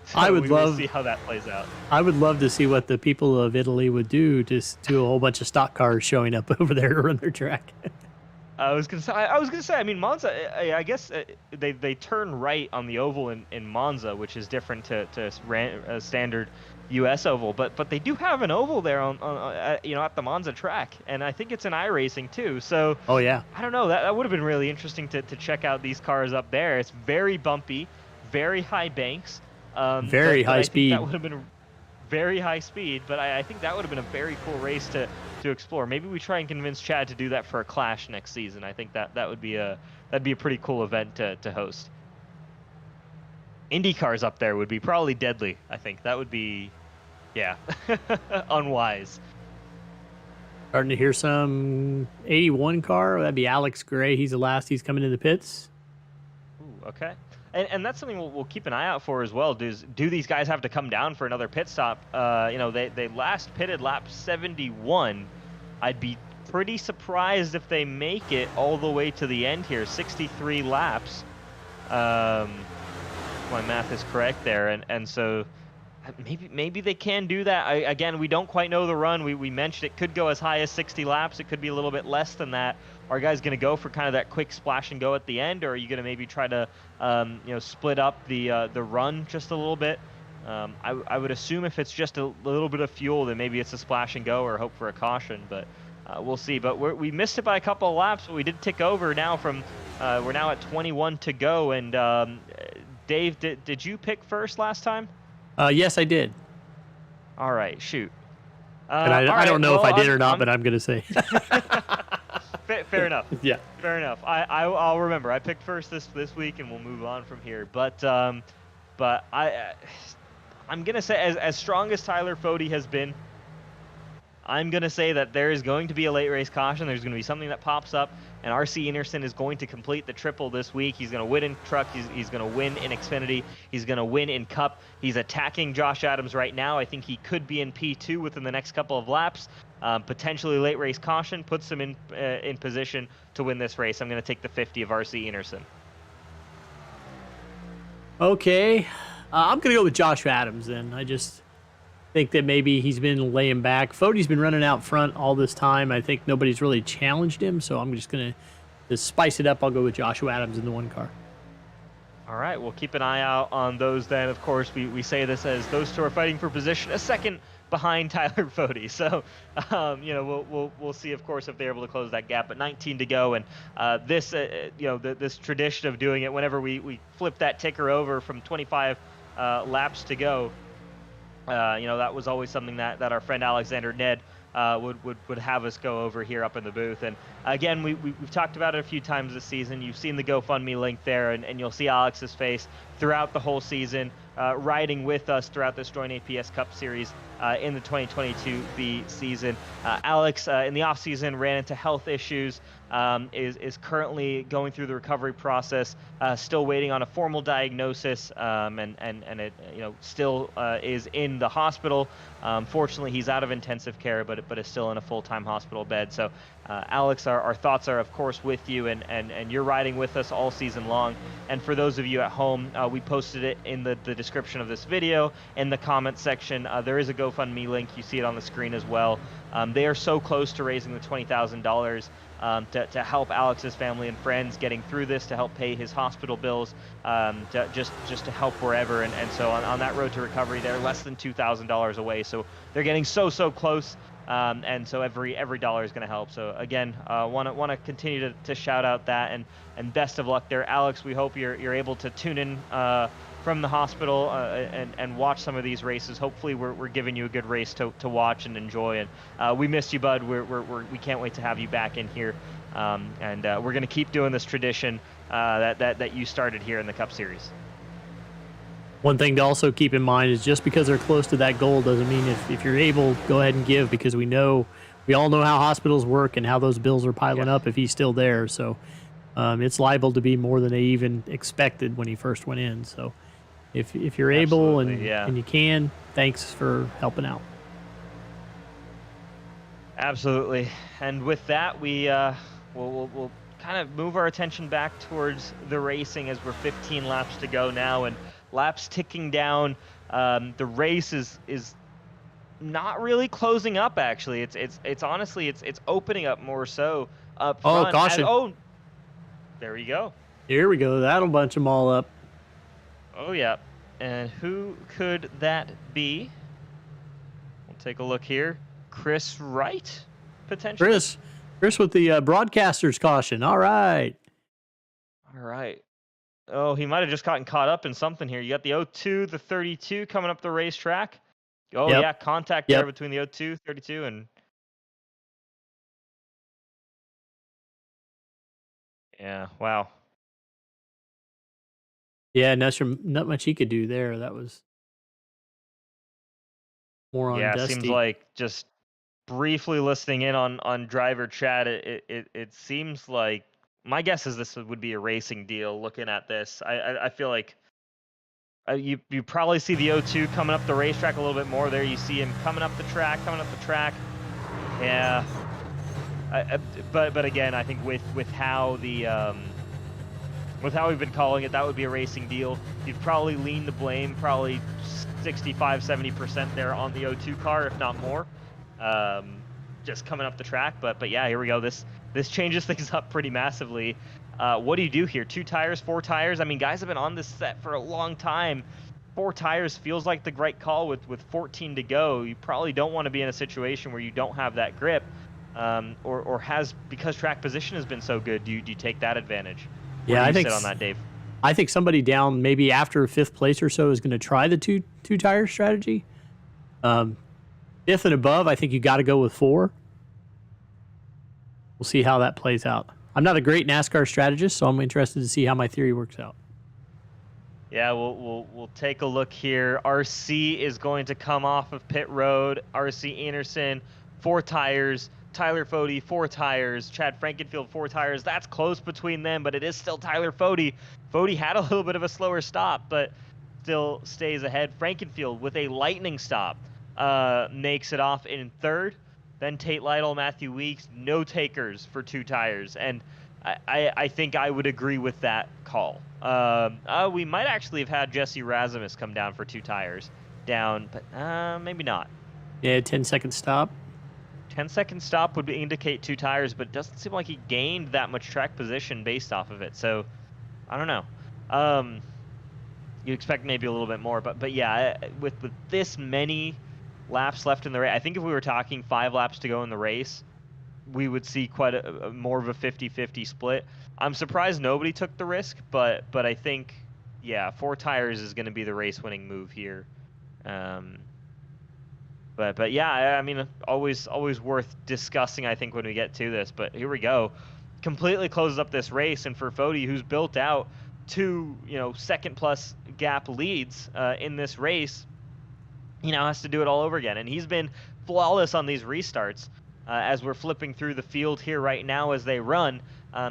S3: So
S4: I would love
S3: to see how that plays out.
S4: I would love to see what the people of Italy would do to a whole bunch of stock cars showing up over there to run their track.
S3: I was gonna say. I mean, Monza. I guess they turn right on the oval in Monza, which is different to a standard U.S. oval. But they do have an oval there on at the Monza track, and I think it's an iRacing too. So
S4: oh yeah,
S3: I don't know. That would have been really interesting to check out these cars up there. It's very bumpy, very high banks,
S4: very high speed.
S3: That would have been very high speed, but I think that would have been a very cool race to explore. Maybe we try and convince Chad to do that for a Clash next season. I think that would be that'd be a pretty cool event to host. Indy cars up there would be probably deadly. I think that would be, yeah, unwise.
S4: Starting to hear some 81 car. That'd be Alex Gray. He's the last. He's coming in the pits.
S3: Ooh, okay. And that's something we'll keep an eye out for as well. Do these guys have to come down for another pit stop? They last pitted lap 71. I'd be pretty surprised if they make it all the way to the end here. 63 laps. My math is correct there, and so maybe they can do that. Again, we don't quite know the run. We mentioned it could go as high as 60 laps. It could be a little bit less than that. Are guys going to go for kind of that quick splash and go at the end, or are you going to maybe try to split up the run just a little bit? I would assume if it's just a little bit of fuel, then maybe it's a splash and go or hope for a caution, but we'll see. But we missed it by a couple of laps, but we did tick over now from we're now at 21 to go. And Dave, did you pick first last time?
S4: Yes, I did.
S3: All right, shoot.
S4: And I don't know if I did or not, but I'm going to say.
S3: Fair enough.
S4: Yeah.
S3: Fair enough. I'll remember. I picked first this week, and we'll move on from here. But I'm gonna say as strong as Tyler Fode has been, I'm gonna say that there is going to be a late race caution. There's gonna be something that pops up, and RC Enerson is going to complete the triple this week. He's gonna win in Truck. He's gonna win in Xfinity. He's gonna win in Cup. He's attacking Josh Adams right now. I think he could be in P2 within the next couple of laps. Potentially late race caution puts him in position to win this race. I'm going to take the 50 of RC Enerson.
S4: Okay. I'm going to go with Josh Adams then. I just think that maybe he's been laying back. Fode's been running out front all this time. I think nobody's really challenged him, so I'm just going to spice it up. I'll go with Joshua Adams in the one car.
S3: All right, we'll keep an eye out on those then. Of course, we say this as those two are fighting for position a second behind Tyler Fode. So, we'll see, of course, if they're able to close that gap. But 19 to go, and this tradition of doing it whenever we flip that ticker over from 25 laps to go. That was always something that our friend Alexander Ned would have us go over here up in the booth. And again, we've talked about it a few times this season. You've seen the GoFundMe link there, and you'll see Alex's face throughout the whole season, riding with us throughout this Join APS Cup Series in the 2022B season. Alex, in the offseason, ran into health issues, is currently going through the recovery process, still waiting on a formal diagnosis, and it still is in the hospital. Fortunately, he's out of intensive care, but is still in a full-time hospital bed. So, Alex, our thoughts are, of course, with you, and you're riding with us all season long. And for those of you at home, we posted it in the description of this video, in the comments section. There is a GoFundMe link. You see it on the screen as well. They are so close to raising the $20,000. to help Alex's family and friends getting through this, to help pay his hospital bills, just to help wherever. And so on that road to recovery, they're less than $2,000 away. So they're getting so close. And so every dollar is going to help. So again, want to continue to shout out that, and best of luck there, Alex. We hope you're able to tune in from the hospital and watch some of these races. Hopefully we're giving you a good race to watch and enjoy. And we missed you, bud. We can't wait to have you back in here. And we're going to keep doing this tradition that you started here in the Cup Series.
S4: One thing to also keep in mind is just because they're close to that goal doesn't mean if you're able, go ahead and give, because we all know how hospitals work and how those bills are piling up if he's still there. So it's liable to be more than they even expected when he first went in. So if you're able and you can, thanks for helping out.
S3: Absolutely. And with that, we'll kind of move our attention back towards the racing as we're 15 laps to go now, and laps ticking down. The race is not really closing up. Actually, it's honestly it's opening up more so up front.
S4: Oh, caution!
S3: There we go.
S4: Here we go. That'll bunch them all up.
S3: Oh yeah. And who could that be? We'll take a look here. Chris Wright, potentially.
S4: Chris with the broadcaster's caution. All right.
S3: Oh, he might have just gotten caught up in something here. You got the 02, the 32 coming up the racetrack. Oh, yeah, contact there between the 02, 32, and... Yeah, wow.
S4: Yeah, not much he could do there. That was more on Dusty.
S3: Seems like just briefly listening in on driver chat, it seems like, my guess is this would be a racing deal. Looking at this, I feel like you probably see the 02 coming up the racetrack a little bit more. There you see him coming up the track. Yeah. But again, I think with how with how we've been calling it, that would be a racing deal. You'd probably lean the blame, probably 65-70% there on the 02 car, if not more. Just coming up the track, but yeah, here we go. This changes things up pretty massively. What do you do here? 2 tires, 4 tires? I mean, guys have been on this set for a long time. 4 tires feels like the right call with 14 to go. You probably don't want to be in a situation where you don't have that grip, or because track position has been so good. Do you take that advantage?
S4: Yeah,
S3: I think sit on that, Dave.
S4: I think somebody down maybe after 5th place or so is going to try the two tire strategy. 5th and above, I think you got to go with 4. We'll see how that plays out. I'm not a great NASCAR strategist, so I'm interested to see how my theory works out.
S3: Yeah, we'll take a look here. RC is going to come off of pit road. RC Anderson, 4 tires. Tyler Fode, 4 tires. Chad Frankenfield, 4 tires. That's close between them, but it is still Tyler Fode. Fode had a little bit of a slower stop, but still stays ahead. Frankenfield with a lightning stop makes it off in 3rd. Then Tate Lytle, Matthew Weeks, no takers for 2 tires. And I think I would agree with that call. We might actually have had Jesse Razimus come down for 2 tires down, but maybe not.
S4: Yeah, 10-second stop.
S3: 10-second stop would indicate 2 tires, but it doesn't seem like he gained that much track position based off of it. So, I don't know. You expect maybe a little bit more, but yeah, with this many laps left in the race, I think if we were talking 5 laps to go in the race, we would see quite a more of a 50-50 split. I'm surprised nobody took the risk, but I think, yeah, 4 tires is going to be the race-winning move here. But yeah, I mean, always worth discussing, I think, when we get to this. But here we go. Completely closes up this race, and for Fode, who's built out 2, second-plus gap leads in this race, he now has to do it all over again. And he's been flawless on these restarts. As we're flipping through the field here right now as they run,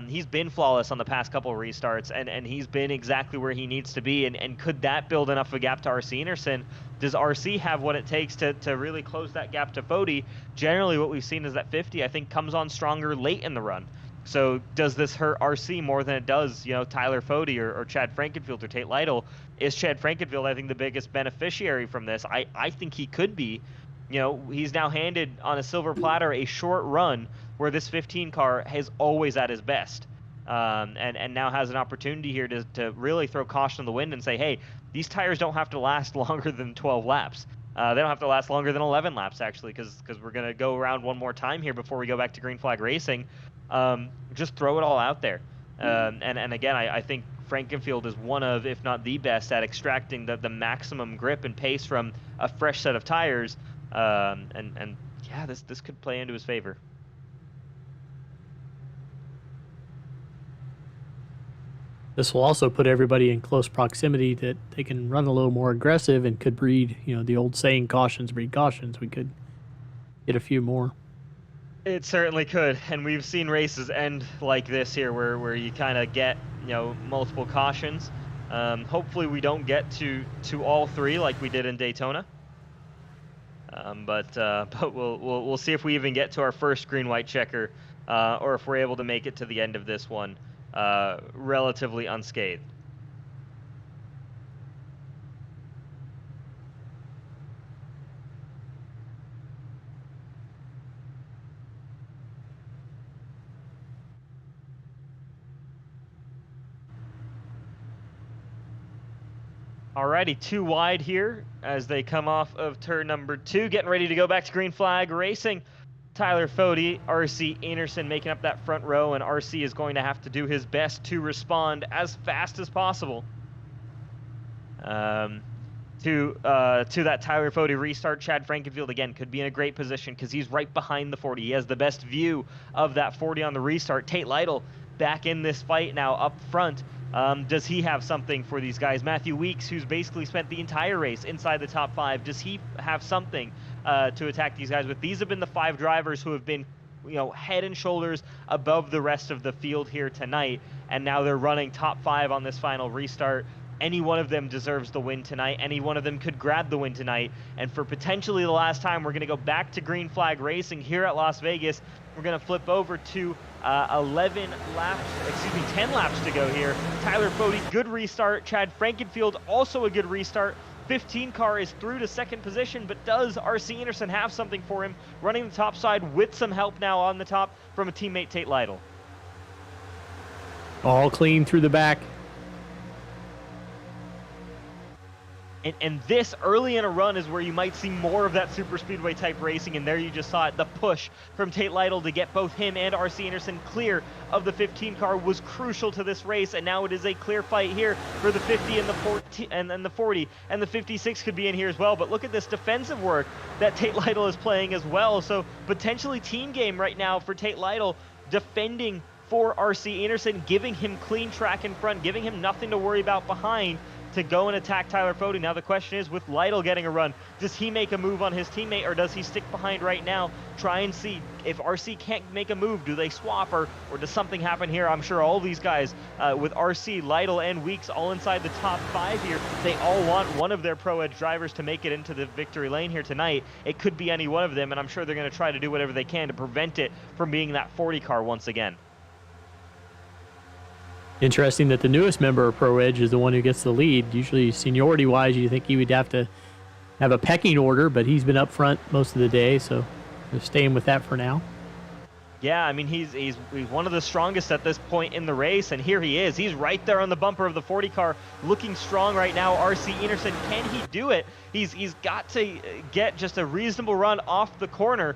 S3: he's been flawless on the past couple of restarts, and he's been exactly where he needs to be. And could that build enough of a gap to RC Anderson? Does RC have what it takes to really close that gap to Fode? Generally, what we've seen is that 50, I think, comes on stronger late in the run. So does this hurt RC more than it does, Tyler Fode or Chad Frankenfield or Tate Lytle? Is Chad Frankenfield, I think, the biggest beneficiary from this? I think he could be. He's now handed on a silver platter a short run where this 15 car is always at his best. And now has an opportunity here to really throw caution to the wind and say, hey, these tires don't have to last longer than 12 laps. They don't have to last longer than 11 laps, actually, because we're going to go around one more time here before we go back to green flag racing. Just throw it all out there. And again, I think Frankenfield is one of, if not the best, at extracting the maximum grip and pace from a fresh set of tires. And yeah, this could play into his favor.
S4: This will also put everybody in close proximity that they can run a little more aggressive and could breed, the old saying, cautions breed cautions. We could get a few more.
S3: It certainly could, and we've seen races end like this here where you kind of get, multiple cautions. Hopefully we don't get to all three like we did in Daytona. But we'll see if we even get to our first green-white checker, or if we're able to make it to the end of this one relatively unscathed. Alrighty, 2 wide here as they come off of turn number 2, getting ready to go back to green flag racing. Tyler Fody, RC Anderson making up that front row, and RC is going to have to do his best to respond as fast as possible to that Tyler Fody restart. Chad Frankenfield, again, could be in a great position because he's right behind the 40. He has the best view of that 40 on the restart. Tate Lytle back in this fight now up front. Does he have something for these guys? Matthew Weeks, who's basically spent the entire race inside the top 5, does he have something to attack these guys with? These have been the 5 drivers who have been, head and shoulders above the rest of the field here tonight, and now they're running top 5 on this final restart. Any one of them deserves the win tonight. Any one of them could grab the win tonight. And for potentially the last time, we're going to go back to green flag racing here at Las Vegas. We're going to flip over to 10 laps to go here. Tyler Fody, good restart. Chad Frankenfield, also a good restart. 15 car is through to second position, but does RC Anderson have something for him? Running the top side with some help now on the top from a teammate, Tate Lytle.
S4: All clean through the back.
S3: And this early in a run is where you might see more of that super speedway type racing, and there you just saw it. The push from Tate Lytle to get both him and RC Anderson clear of the 15 car was crucial to this race, and now it is a clear fight here for the 50 and the 40, and then the 40, and the 56 could be in here as well. But look at this defensive work that Tate Lytle is playing as well. So potentially team game right now for Tate Lytle, defending for RC Anderson, giving him clean track in front, giving him nothing to worry about behind, to go and attack Tyler Fody. Now the question is, with Lytle getting a run, does he make a move on his teammate, or does he stick behind right now, try and see if RC can't make a move? Do they swap, or does something happen here? I'm sure all these guys with RC, Lytle, and Weeks all inside the top 5 here, they all want one of their Pro Edge drivers to make it into the victory lane here tonight. It could be any one of them, and I'm sure they're going to try to do whatever they can to prevent it from being that 40 car once again.
S4: Interesting that the newest member of Pro Edge is the one who gets the lead. Usually, seniority-wise, you think he would have to have a pecking order, but he's been up front most of the day, so we're staying with that for now.
S3: Yeah, I mean, he's one of the strongest at this point in the race, and here he is. He's right there on the bumper of the 40 car, looking strong right now. RC Anderson, can he do it? He's got to get just a reasonable run off the corner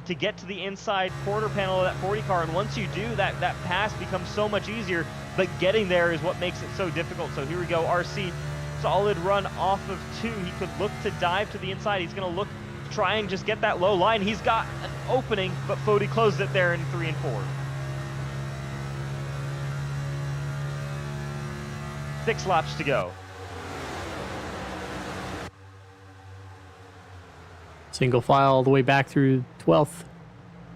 S3: to get to the inside quarter panel of that 40 car, and once you do, that pass becomes so much easier, but getting there is what makes it so difficult. So here we go, RC, solid run off of 2. He could look to dive to the inside. He's going to look, try and just get that low line. He's got an opening, but Fody closed it there in 3 and 4. 6 laps to go.
S4: Single file all the way back through 12th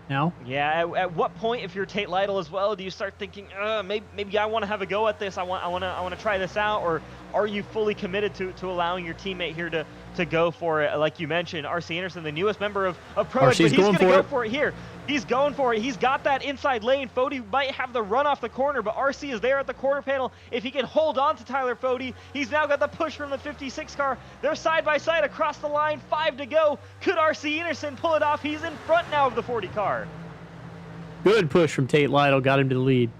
S4: now.
S3: Yeah, at what point, if you're Tate Lytle as well, do you start thinking, maybe I want to have a go at this, I want to try this out, or are you fully committed to allowing your teammate here to go for it? Like you mentioned, RC Anderson, the newest member of Pro Edge, but he's going to go for it here. He's going for it. He's got that inside lane. Fody might have the run off the corner, but RC is there at the quarter panel. If he can hold on to Tyler Fody, he's now got the push from the 56 car. They're side by side across the line. 5 to go. Could RC Anderson pull it off? He's in front now of the 40 car.
S4: Good push from Tate Lytle, got him to the lead.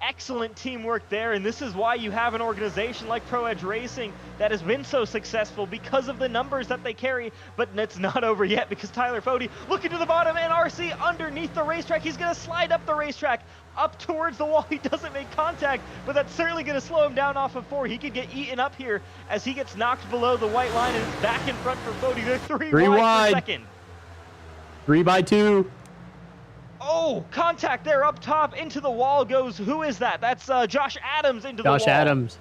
S3: Excellent teamwork there, and this is why you have an organization like Pro Edge Racing that has been so successful because of the numbers that they carry. But it's not over yet because Tyler Fode looking to the bottom, and RC underneath the racetrack. He's going to slide up the racetrack, up towards the wall. He doesn't make contact, but that's certainly going to slow him down off of 4. He could get eaten up here as he gets knocked below the white line, and it's back in front for Fode. They're 3 wide for second.
S4: 3 by 2.
S3: Oh, contact there up top. Into the wall goes, who is that? That's Josh Adams into the wall.
S4: Josh Adams.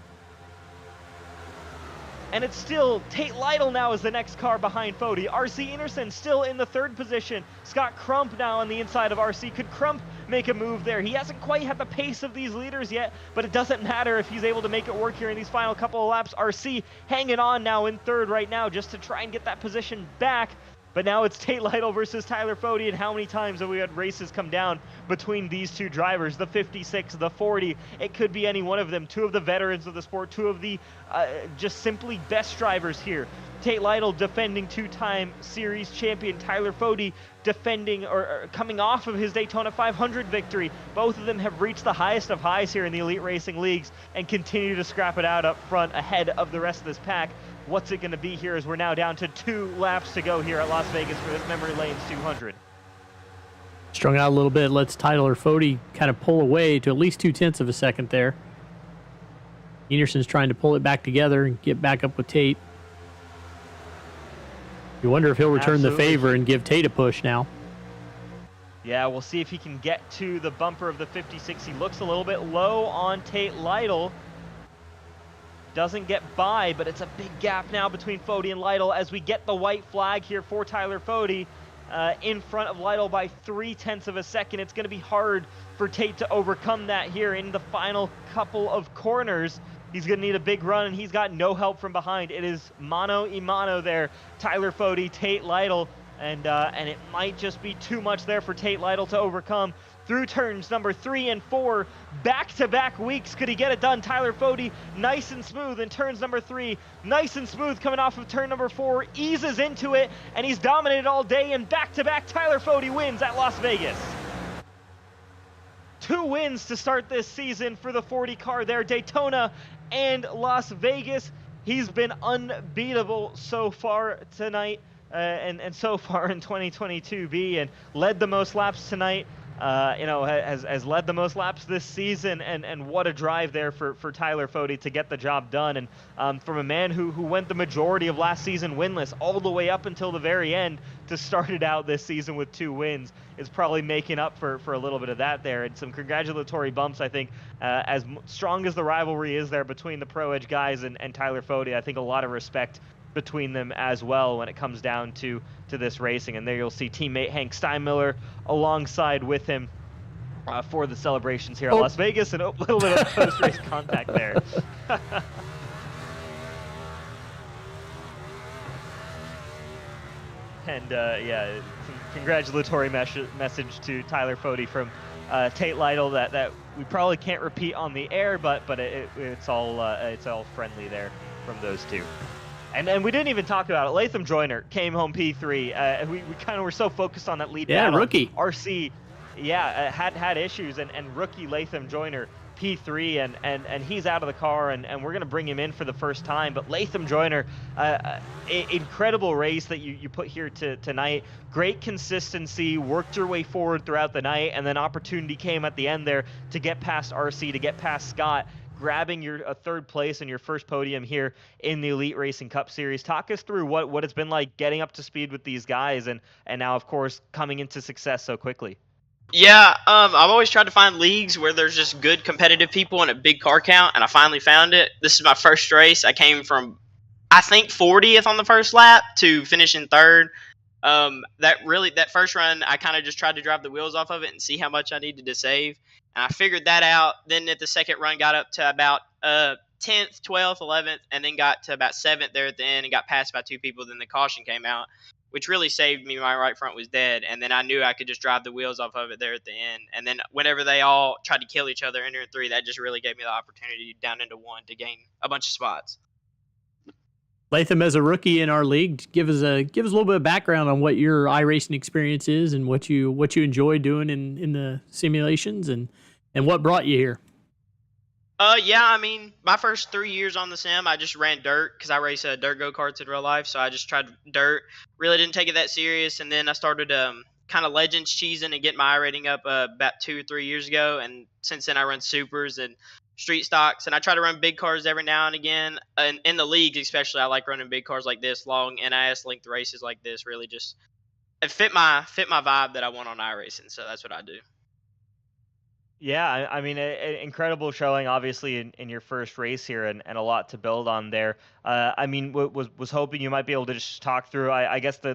S3: And it's still Tate Lytle now is the next car behind Fode. RC Enerson still in the 3rd position. Scott Crump now on the inside of RC. Could Crump make a move there? He hasn't quite had the pace of these leaders yet, but it doesn't matter if he's able to make it work here in these final couple of laps. RC hanging on now in 3rd right now just to try and get that position back. But now it's Tate Lytle versus Tyler Fode, and how many times have we had races come down between these two drivers, the 56, the 40? It could be any one of them. 2 of the veterans of the sport, 2 of the just simply best drivers here. Tate Lytle defending 2-time series champion, Tyler Fode defending or coming off of his Daytona 500 victory. Both of them have reached the highest of highs here in the Elite Racing Leagues and continue to scrap it out up front ahead of the rest of this pack. What's it going to be here as we're now down to 2 laps to go here at Las Vegas for this Memory Lanes 200.
S4: Strung out a little bit, lets Tyler Fode kind of pull away to at least 0.2 of a second there. Enerson's trying to pull it back together and get back up with Tate. You wonder if he'll return the favor and give Tate a push now.
S3: Yeah, we'll see if he can get to the bumper of the 56. He looks a little bit low on Tate Lytle. Doesn't get by, but it's a big gap now between Fode and Lytle as we get the white flag here for Tyler Fode in front of Lytle by 0.3 of a second. It's going to be hard for Tate to overcome that here in the final couple of corners. He's going to need a big run, and he's got no help from behind. It is mano a mano there, Tyler Fode, Tate Lytle, and it might just be too much there for Tate Lytle to overcome. Through turns number 3 and 4, back-to-back weeks. Could he get it done? Tyler Fode, nice and smooth in turns number 3. Nice and smooth coming off of turn number 4. Eases into it, and he's dominated all day. And back-to-back, Tyler Fode wins at Las Vegas. 2 wins to start this season for the 40 car there. Daytona and Las Vegas. He's been unbeatable so far tonight and so far in 2022B, and led the most laps tonight. Has led the most laps this season, and what a drive there for Tyler Fode to get the job done. And from a man who went the majority of last season winless all the way up until the very end to start it out this season with 2 wins, is probably making up for a little bit of that there. And some congratulatory bumps, I think, as strong as the rivalry is there between the Pro Edge guys and Tyler Fode. I think a lot of respect between them as well when it comes down to this racing. And there you'll see teammate Hank Steinmiller alongside with him for the celebrations here at Las Vegas, and a little bit of post-race contact there. And yeah, some congratulatory message to Tyler Fode from Tate Lytle that we probably can't repeat on the air, but it's all friendly there from those two. And we didn't even talk about it. Latham Joyner came home P3. We kind of were so focused on that lead battle.
S4: Rookie.
S3: RC, had issues, and rookie Latham Joyner P3, and he's out of the car, and we're going to bring him in for the first time. But Latham Joyner, incredible race that you put here tonight. Great consistency, worked your way forward throughout the night, and then opportunity came at the end there to get past RC, to get past Scott, grabbing your 3rd place and your first podium here in the Elite Racing Cup Series. Talk us through what it's been like getting up to speed with these guys, and now, of course, coming into success so quickly.
S5: Yeah, I've always tried to find leagues where there's just good competitive people and a big car count, and I finally found it. This is my first race. I came from, I think, 40th on the first lap to finishing 3rd. That first run, I kind of just tried to drive the wheels off of it and see how much I needed to save. And I figured that out. Then at the second run, got up to about 10th, 12th, 11th, and then got to about 7th there at the end and got passed by 2 people. Then the caution came out, which really saved me. My right front was dead. And then I knew I could just drive the wheels off of it there at the end. And then whenever they all tried to kill each other entering 3, that just really gave me the opportunity down into 1 to gain a bunch of spots.
S4: Latham, as a rookie in our league, give us a little bit of background on what your iRacing experience is and what you enjoy doing in the simulations and what brought you here.
S5: Yeah, I mean, my first 3 years on the sim, I just ran dirt because I race dirt go-karts in real life. So I just tried dirt. Really didn't take it that serious. And then I started kind of Legends cheesing and getting my iRating up about 2 or 3 years ago. And since then, I run supers and street stocks. And I try to run big cars every now and again. And in the leagues, especially, I like running big cars like this, long NIS length races like this. Really just it fit my vibe that I want on iRacing. So that's what I do.
S3: Yeah, I mean, incredible showing, obviously, in your first race here, and a lot to build on there. I mean, was hoping you might be able to just talk through, I guess, the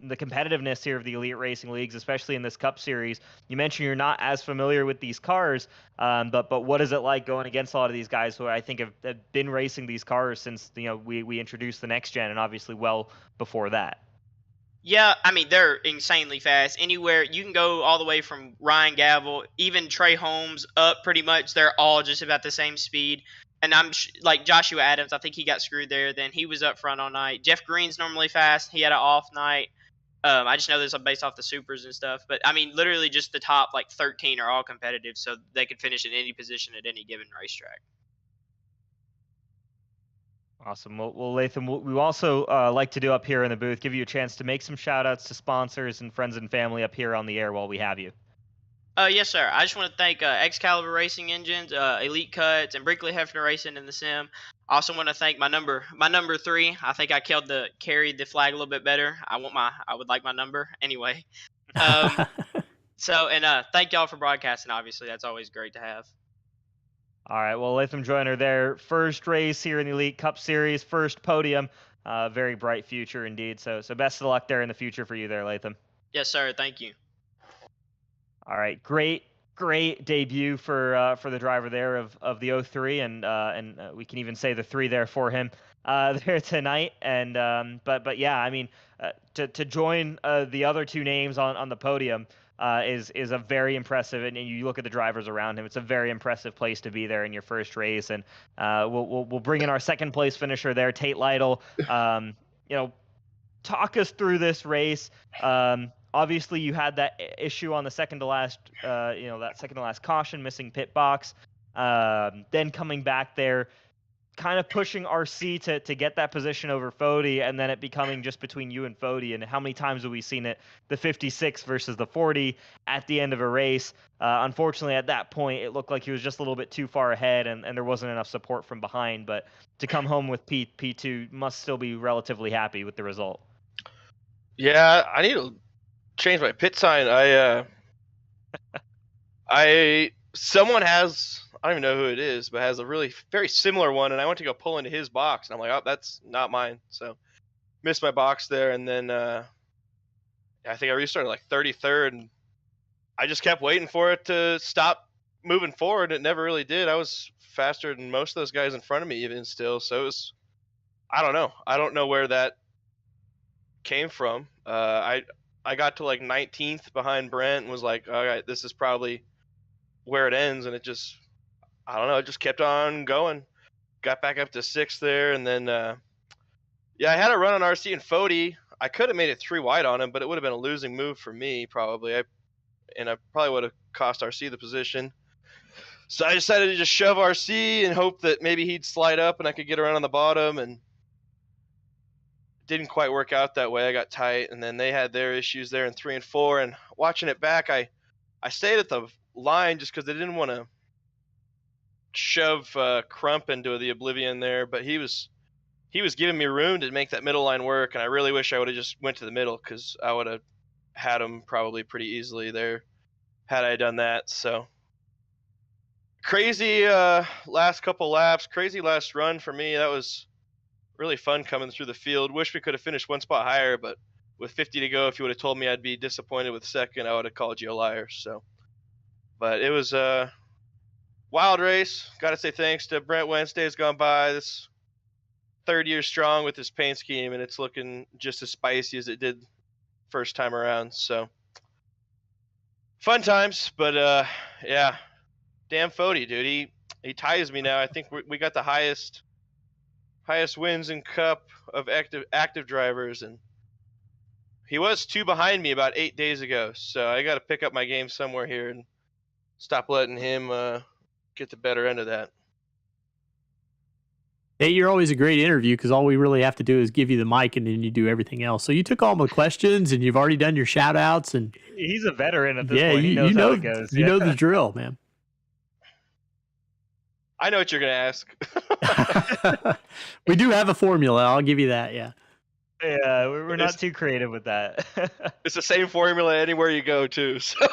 S3: competitiveness here of the elite racing leagues, especially in this Cup series. You mentioned you're not as familiar with these cars, but what is it like going against a lot of these guys who I think have been racing these cars since we introduced the next gen, and obviously well before that?
S5: Yeah, I mean, they're insanely fast. Anywhere you can go, all the way from Ryan Gavel, even Trey Holmes up, pretty much. They're all just about the same speed. And like Joshua Adams, I think he got screwed there. Then he was up front all night. Jeff Green's normally fast. He had an off night. I just know this based off the supers and stuff. But, I mean, literally just the top, 13 are all competitive, so they could finish in any position at any given racetrack.
S3: Awesome. Well, Latham, we also like to do up here in the booth, give you a chance to make some shout outs to sponsors and friends and family up here on the air while we have you.
S5: Yes, sir. I just want to thank Excalibur Racing Engines, Elite Cuts, and Brinkley Hefner Racing in the sim. I also want to thank my number 3. I think I carried the flag a little bit better. I would like my number anyway. Thank y'all for broadcasting. Obviously, that's always great to have.
S3: All right, well, Latham Joyner there. First race here in the Elite Cup Series, first podium. Very bright future indeed. So best of luck there in the future for you there, Latham.
S5: Yes, sir. Thank you.
S3: All right, great debut for the driver there of the 03, and we can even say the 3 there for him there tonight. And but yeah, I mean, to join the other 2 names on the podium. Is a very impressive, and you look at the drivers around him. It's a very impressive place to be there in your first race, and we'll bring in our second place finisher there, Tate Lytle. Talk us through this race. Obviously, you had that issue on the second to last caution, missing pit box. Then coming back there, kind of pushing RC to get that position over Fody, and then it becoming just between you and Fody. And how many times have we seen it, the 56 versus the 40 at the end of a race? Unfortunately, at that point, it looked like he was just a little bit too far ahead, and there wasn't enough support from behind. But to come home with P2 must still be relatively happy with the result.
S6: Yeah, I need to change my pit sign. Someone has, I don't even know who it is, but has a really very similar one, and I went to go pull into his box, and I'm like, oh, that's not mine. So missed my box there, and then I think I restarted 33rd, and I just kept waiting for it to stop moving forward. It never really did. I was faster than most of those guys in front of me even still, so it was, I don't know where that came from. I got to 19th behind Brent and was like, all right, this is probably where it ends, and it just, I don't know, it just kept on going. Got back up to 6th there, and then I had a run on RC and Fody. I could have made it 3 wide on him, but it would have been a losing move for me probably. I probably would have cost RC the position. So I decided to just shove RC and hope that maybe he'd slide up and I could get around on the bottom, and it didn't quite work out that way. I got tight, and then they had their issues there in 3 and 4, and watching it back, I stayed at the line just because I didn't want to shove Crump into the oblivion there, but he was giving me room to make that middle line work, and I really wish I would have just went to the middle, because I would have had him probably pretty easily there had I done that. So crazy last couple laps, crazy last run for me. That was really fun coming through the field. Wish we could have finished 1 spot higher, but with 50 to go, if you would have told me I'd be disappointed with second, I would have called you a liar. So, but it was a wild race. Got to say thanks to Brent. Wednesday's gone by. This 3rd year strong with his paint scheme, and it's looking just as spicy as it did first time around. So fun times, but yeah, damn Fody, dude. He ties me now. I think we got the highest highest wins in Cup of active drivers, and he was 2 behind me about 8 days ago. So I got to pick up my game somewhere here and stop letting him get the better end of that.
S4: Hey, you're always a great interview because all we really have to do is give you the mic and then you do everything else. So you took all my questions and you've already done your shout outs. And
S3: he's a veteran at this point. He knows how it goes.
S4: You know the drill, man.
S6: I know what you're going to ask.
S4: We do have a formula. I'll give you that. Yeah.
S3: Yeah, we're not too creative with that.
S6: It's the same formula anywhere you go, too. So.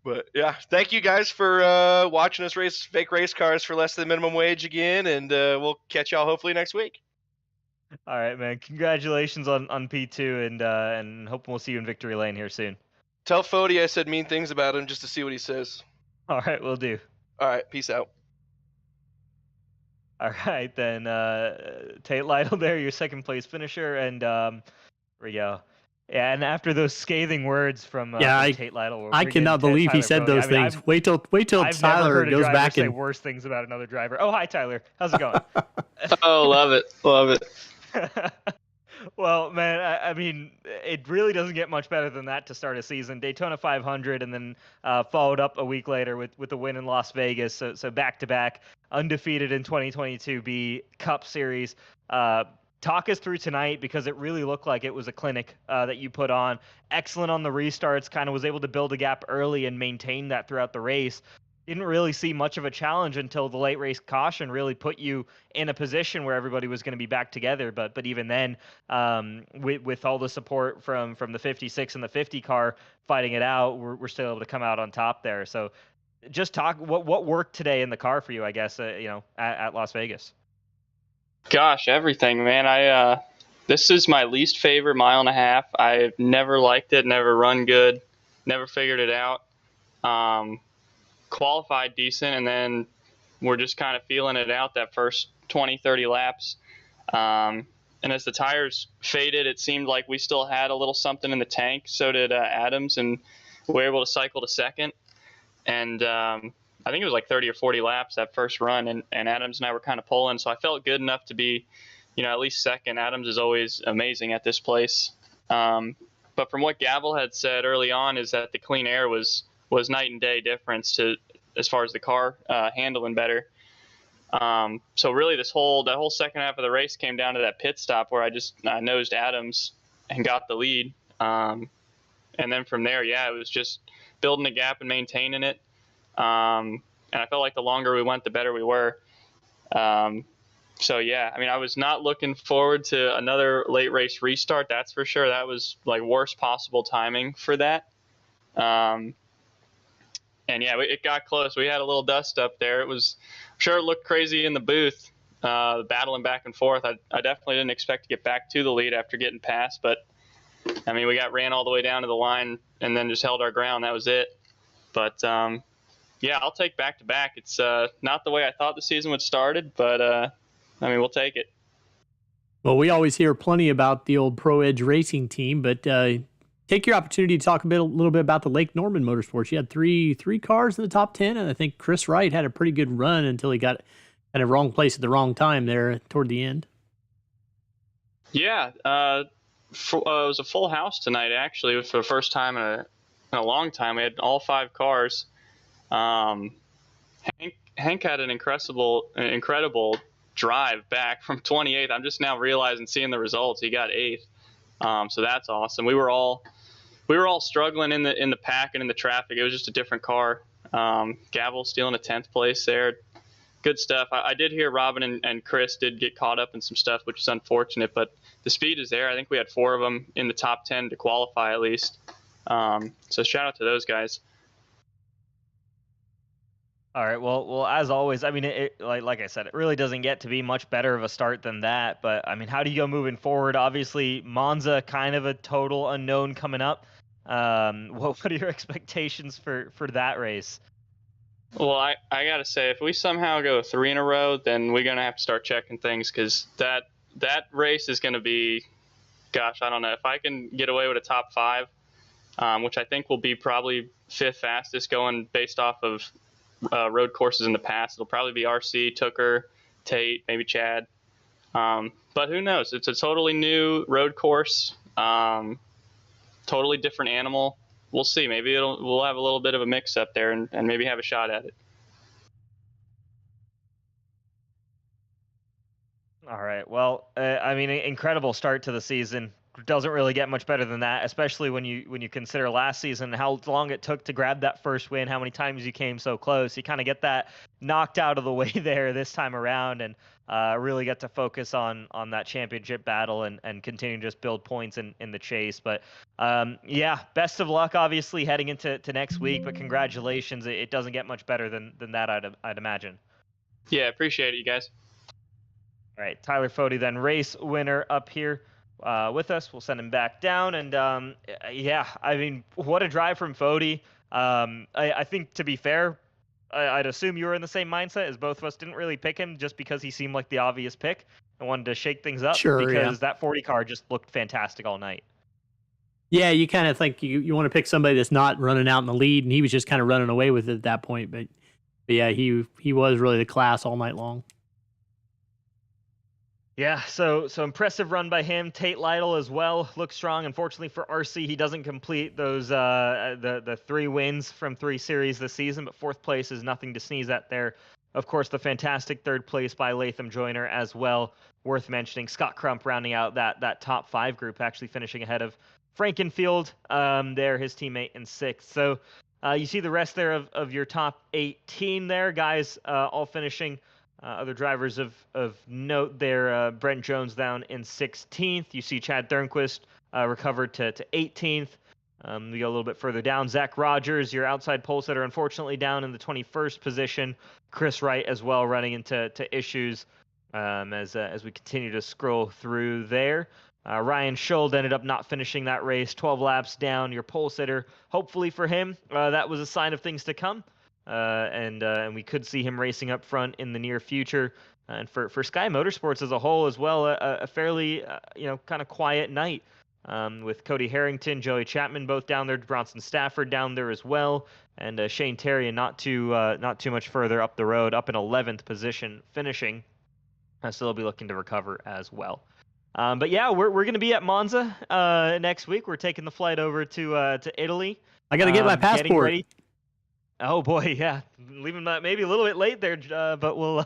S6: But yeah, thank you guys for watching us race fake race cars for less than minimum wage again, and we'll catch y'all hopefully next week.
S3: All right, man. Congratulations on P2, and hoping we'll see you in victory lane here soon.
S6: Tell Fody I said mean things about him just to see what he says.
S3: All right, we'll do.
S6: All right, peace out.
S3: All right, then Tate Lytle there, your second place finisher, and here we go. Yeah, and after those scathing words from Tate Lytle,
S4: I cannot believe he said those things. Wait till
S3: I've
S4: Tyler
S3: never heard a
S4: goes
S3: driver
S4: back
S3: say
S4: and
S3: worse things about another driver. Oh, hi Tyler, how's it going?
S5: Oh, love it.
S3: Well, man, I mean, it really doesn't get much better than that to start a season. Daytona 500, and then followed up a week later with a win in Las Vegas. So back to back, undefeated in 2022 B Cup Series. Talk us through tonight, because it really looked like it was a clinic that you put on. Excellent on the restarts, kind of was able to build a gap early and maintain that throughout the race. Didn't really see much of a challenge until the late race caution really put you in a position where everybody was going to be back together. But even then, with all the support from the 56 and the 50 car fighting it out, we're still able to come out on top there. So just talk what worked today in the car for you, I guess, at Las Vegas.
S5: Gosh, everything, man. This is my least favorite mile and a half. I've never liked it, never run good, never figured it out. Qualified decent, and then we're just kind of feeling it out that first 20, 30 laps. And as the tires faded, it seemed like we still had a little something in the tank. So did Adams, and we were able to cycle to second. And I think it was like 30 or 40 laps that first run, and Adams and I were kind of pulling, so I felt good enough to be, at least second. Adams is always amazing at this place. But from what Gavel had said early on is that the clean air was night and day difference as far as the car handling better. So really that whole second half of the race came down to that pit stop where I nosed Adams and got the lead. And then from there, it was just building a gap and maintaining it. And I felt like the longer we went, the better we were. So yeah, I mean, I was not looking forward to another late race restart. That's for sure. That was like worst possible timing for that. And yeah, it got close. We had a little dust up there. I'm sure it looked crazy in the booth, battling back and forth. I definitely didn't expect to get back to the lead after getting past, but I mean, we ran all the way down to the line and then just held our ground. That was it. But, yeah, I'll take back-to-back. It's not the way I thought the season would started, but, I mean, we'll take it.
S4: Well, we always hear plenty about the old Pro Edge racing team, but take your opportunity to talk a little bit about the Lake Norman Motorsports. You had three cars in the top 10, and I think Chris Wright had a pretty good run until he got at a wrong place at the wrong time there toward the end.
S5: Yeah, it was a full house tonight, actually, for the first time in a long time. We had all 5 cars. Hank had an incredible drive back from 28th. I'm just now seeing the results. He got 8th. So that's awesome. We were all struggling in the pack and in the traffic. It was just a different car. Gavel stealing a 10th place there. Good stuff. I did hear Robin and Chris did get caught up in some stuff, which is unfortunate, but the speed is there. I think we had 4 of them in the top 10 to qualify at least. So shout out to those guys.
S3: All right. Well, as always, I mean, like I said, it really doesn't get to be much better of a start than that. But I mean, how do you go moving forward? Obviously, Monza, kind of a total unknown coming up. What are your expectations for that race?
S5: Well, I gotta say, if we somehow go 3 in a row, then we're gonna have to start checking things, because that race is gonna be, gosh, I don't know, if I can get away with a top 5, which I think will be probably 5th fastest going based off of road courses in the past. It'll probably be RC, Tooker,
S7: Tate, maybe Chad. But who knows? It's a totally new road course, totally different animal. We'll see. Maybe we'll have a little bit of a mix up there and maybe have a shot at it.
S3: All right. Well, I mean, incredible start to the season. Doesn't really get much better than that, especially when you consider last season how long it took to grab that first win, how many times you came so close. You kind of get that knocked out of the way there this time around, and really get to focus on that championship battle and continue to just build points in the chase. But yeah, best of luck, obviously, heading into next week. But congratulations. It doesn't get much better than that, I'd imagine.
S7: Yeah, appreciate it, you guys.
S3: All right, Tyler Fody, then race winner up here with us. We'll send him back down. And yeah, I mean, what a drive from Fody. I think, to be fair, I'd assume you were in the same mindset as both of us. Didn't really pick him just because he seemed like the obvious pick. I wanted to shake things up because that 40 car just looked fantastic all night.
S4: Yeah, you kind of think you want to pick somebody that's not running out in the lead, and he was just kind of running away with it at that point. But yeah, he was really the class all night long.
S3: Yeah, so impressive run by him. Tate Lytle as well looks strong. Unfortunately for RC, he doesn't complete those the 3 wins from 3 series this season, but 4th place is nothing to sneeze at there. Of course, the fantastic 3rd place by Latham Joyner as well, worth mentioning. Scott Crump rounding out that top 5 group, actually finishing ahead of Frankenfield, there, his teammate, in 6th. So you see the rest there of your top 18 there, guys, all finishing. Other drivers of note there, Brent Jones down in 16th. You see Chad Thurnquist recovered to 18th. We go a little bit further down. Zach Rogers, your outside pole sitter, unfortunately down in the 21st position. Chris Wright as well running into issues as we continue to scroll through there. Ryan Schuld ended up not finishing that race, 12 laps down. Your pole sitter, hopefully for him, that was a sign of things to come. And we could see him racing up front in the near future. And for Sky Motorsports as a whole as well, a fairly kind of quiet night with Cody Harrington, Joey Chapman both down there, Bronson Stafford down there as well, and Shane Terrian not too much further up the road, up in 11th position, finishing. So they'll be looking to recover as well. But yeah, we're going to be at Monza next week. We're taking the flight over to Italy.
S4: I got to get my passport.
S3: Oh boy, yeah, leaving that maybe a little bit late there, but we'll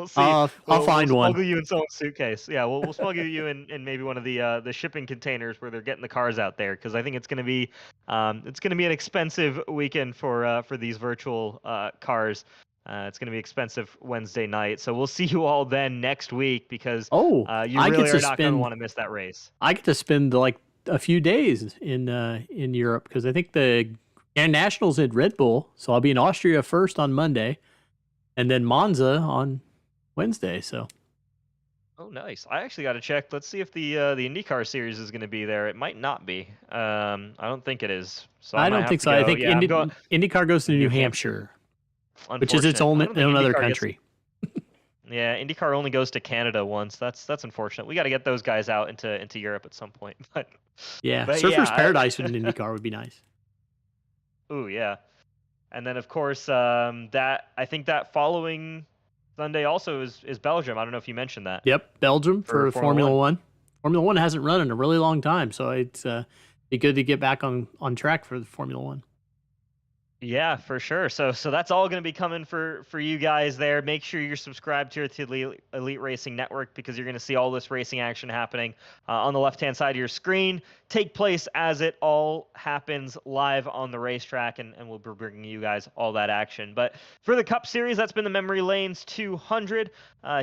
S3: see.
S4: I'll find one.
S3: We'll smuggle you in someone's suitcase. Yeah, we'll smuggle you in maybe one of the shipping containers where they're getting the cars out there, because I think it's going to be an expensive weekend for these virtual cars. It's going to be expensive Wednesday night, so we'll see you all then next week, because you really are not going to want to miss that race.
S4: I get to spend like a few days in Europe, because I think the Nationals at Red Bull, so I'll be in Austria first on Monday, and then Monza on Wednesday. So,
S3: oh, nice. I actually got to check. Let's see if the IndyCar series is going to be there. It might not be. I don't think it is. So
S4: I don't think so. I think IndyCar goes to New Hampshire, which is its own other country.
S3: Yeah, IndyCar only goes to Canada once. That's unfortunate. We got to get those guys out into Europe at some point. But
S4: Surfers Paradise with an IndyCar would be nice.
S3: Ooh, yeah. And then, of course, I think that following Sunday also is Belgium. I don't know if you mentioned that.
S4: Yep, Belgium for Formula One. Formula One hasn't run in a really long time, so it's be good to get back on track for the Formula One.
S3: Yeah, for sure. So that's all going to be coming for you guys there. Make sure you're subscribed here to the Elite Racing Network, because you're going to see all this racing action happening on the left-hand side of your screen. Take place as it all happens live on the racetrack, and we'll be bringing you guys all that action. But for the Cup Series, that's been the Memory Lanes 200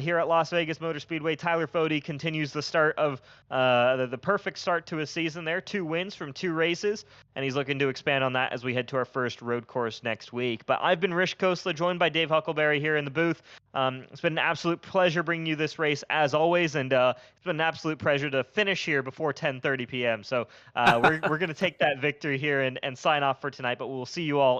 S3: here at Las Vegas Motor Speedway. Tyler Fody continues the start of the perfect start to his season there. 2 wins from 2 races, and he's looking to expand on that as we head to our first road course next week. But I've been Rish Kosla, joined by Dave Huckleberry here in the booth. It's been an absolute pleasure bringing you this race as always, and it's been an absolute pleasure to finish here before 10:30 p.m. So we're going to take that victory here and sign off for tonight, but we'll see you all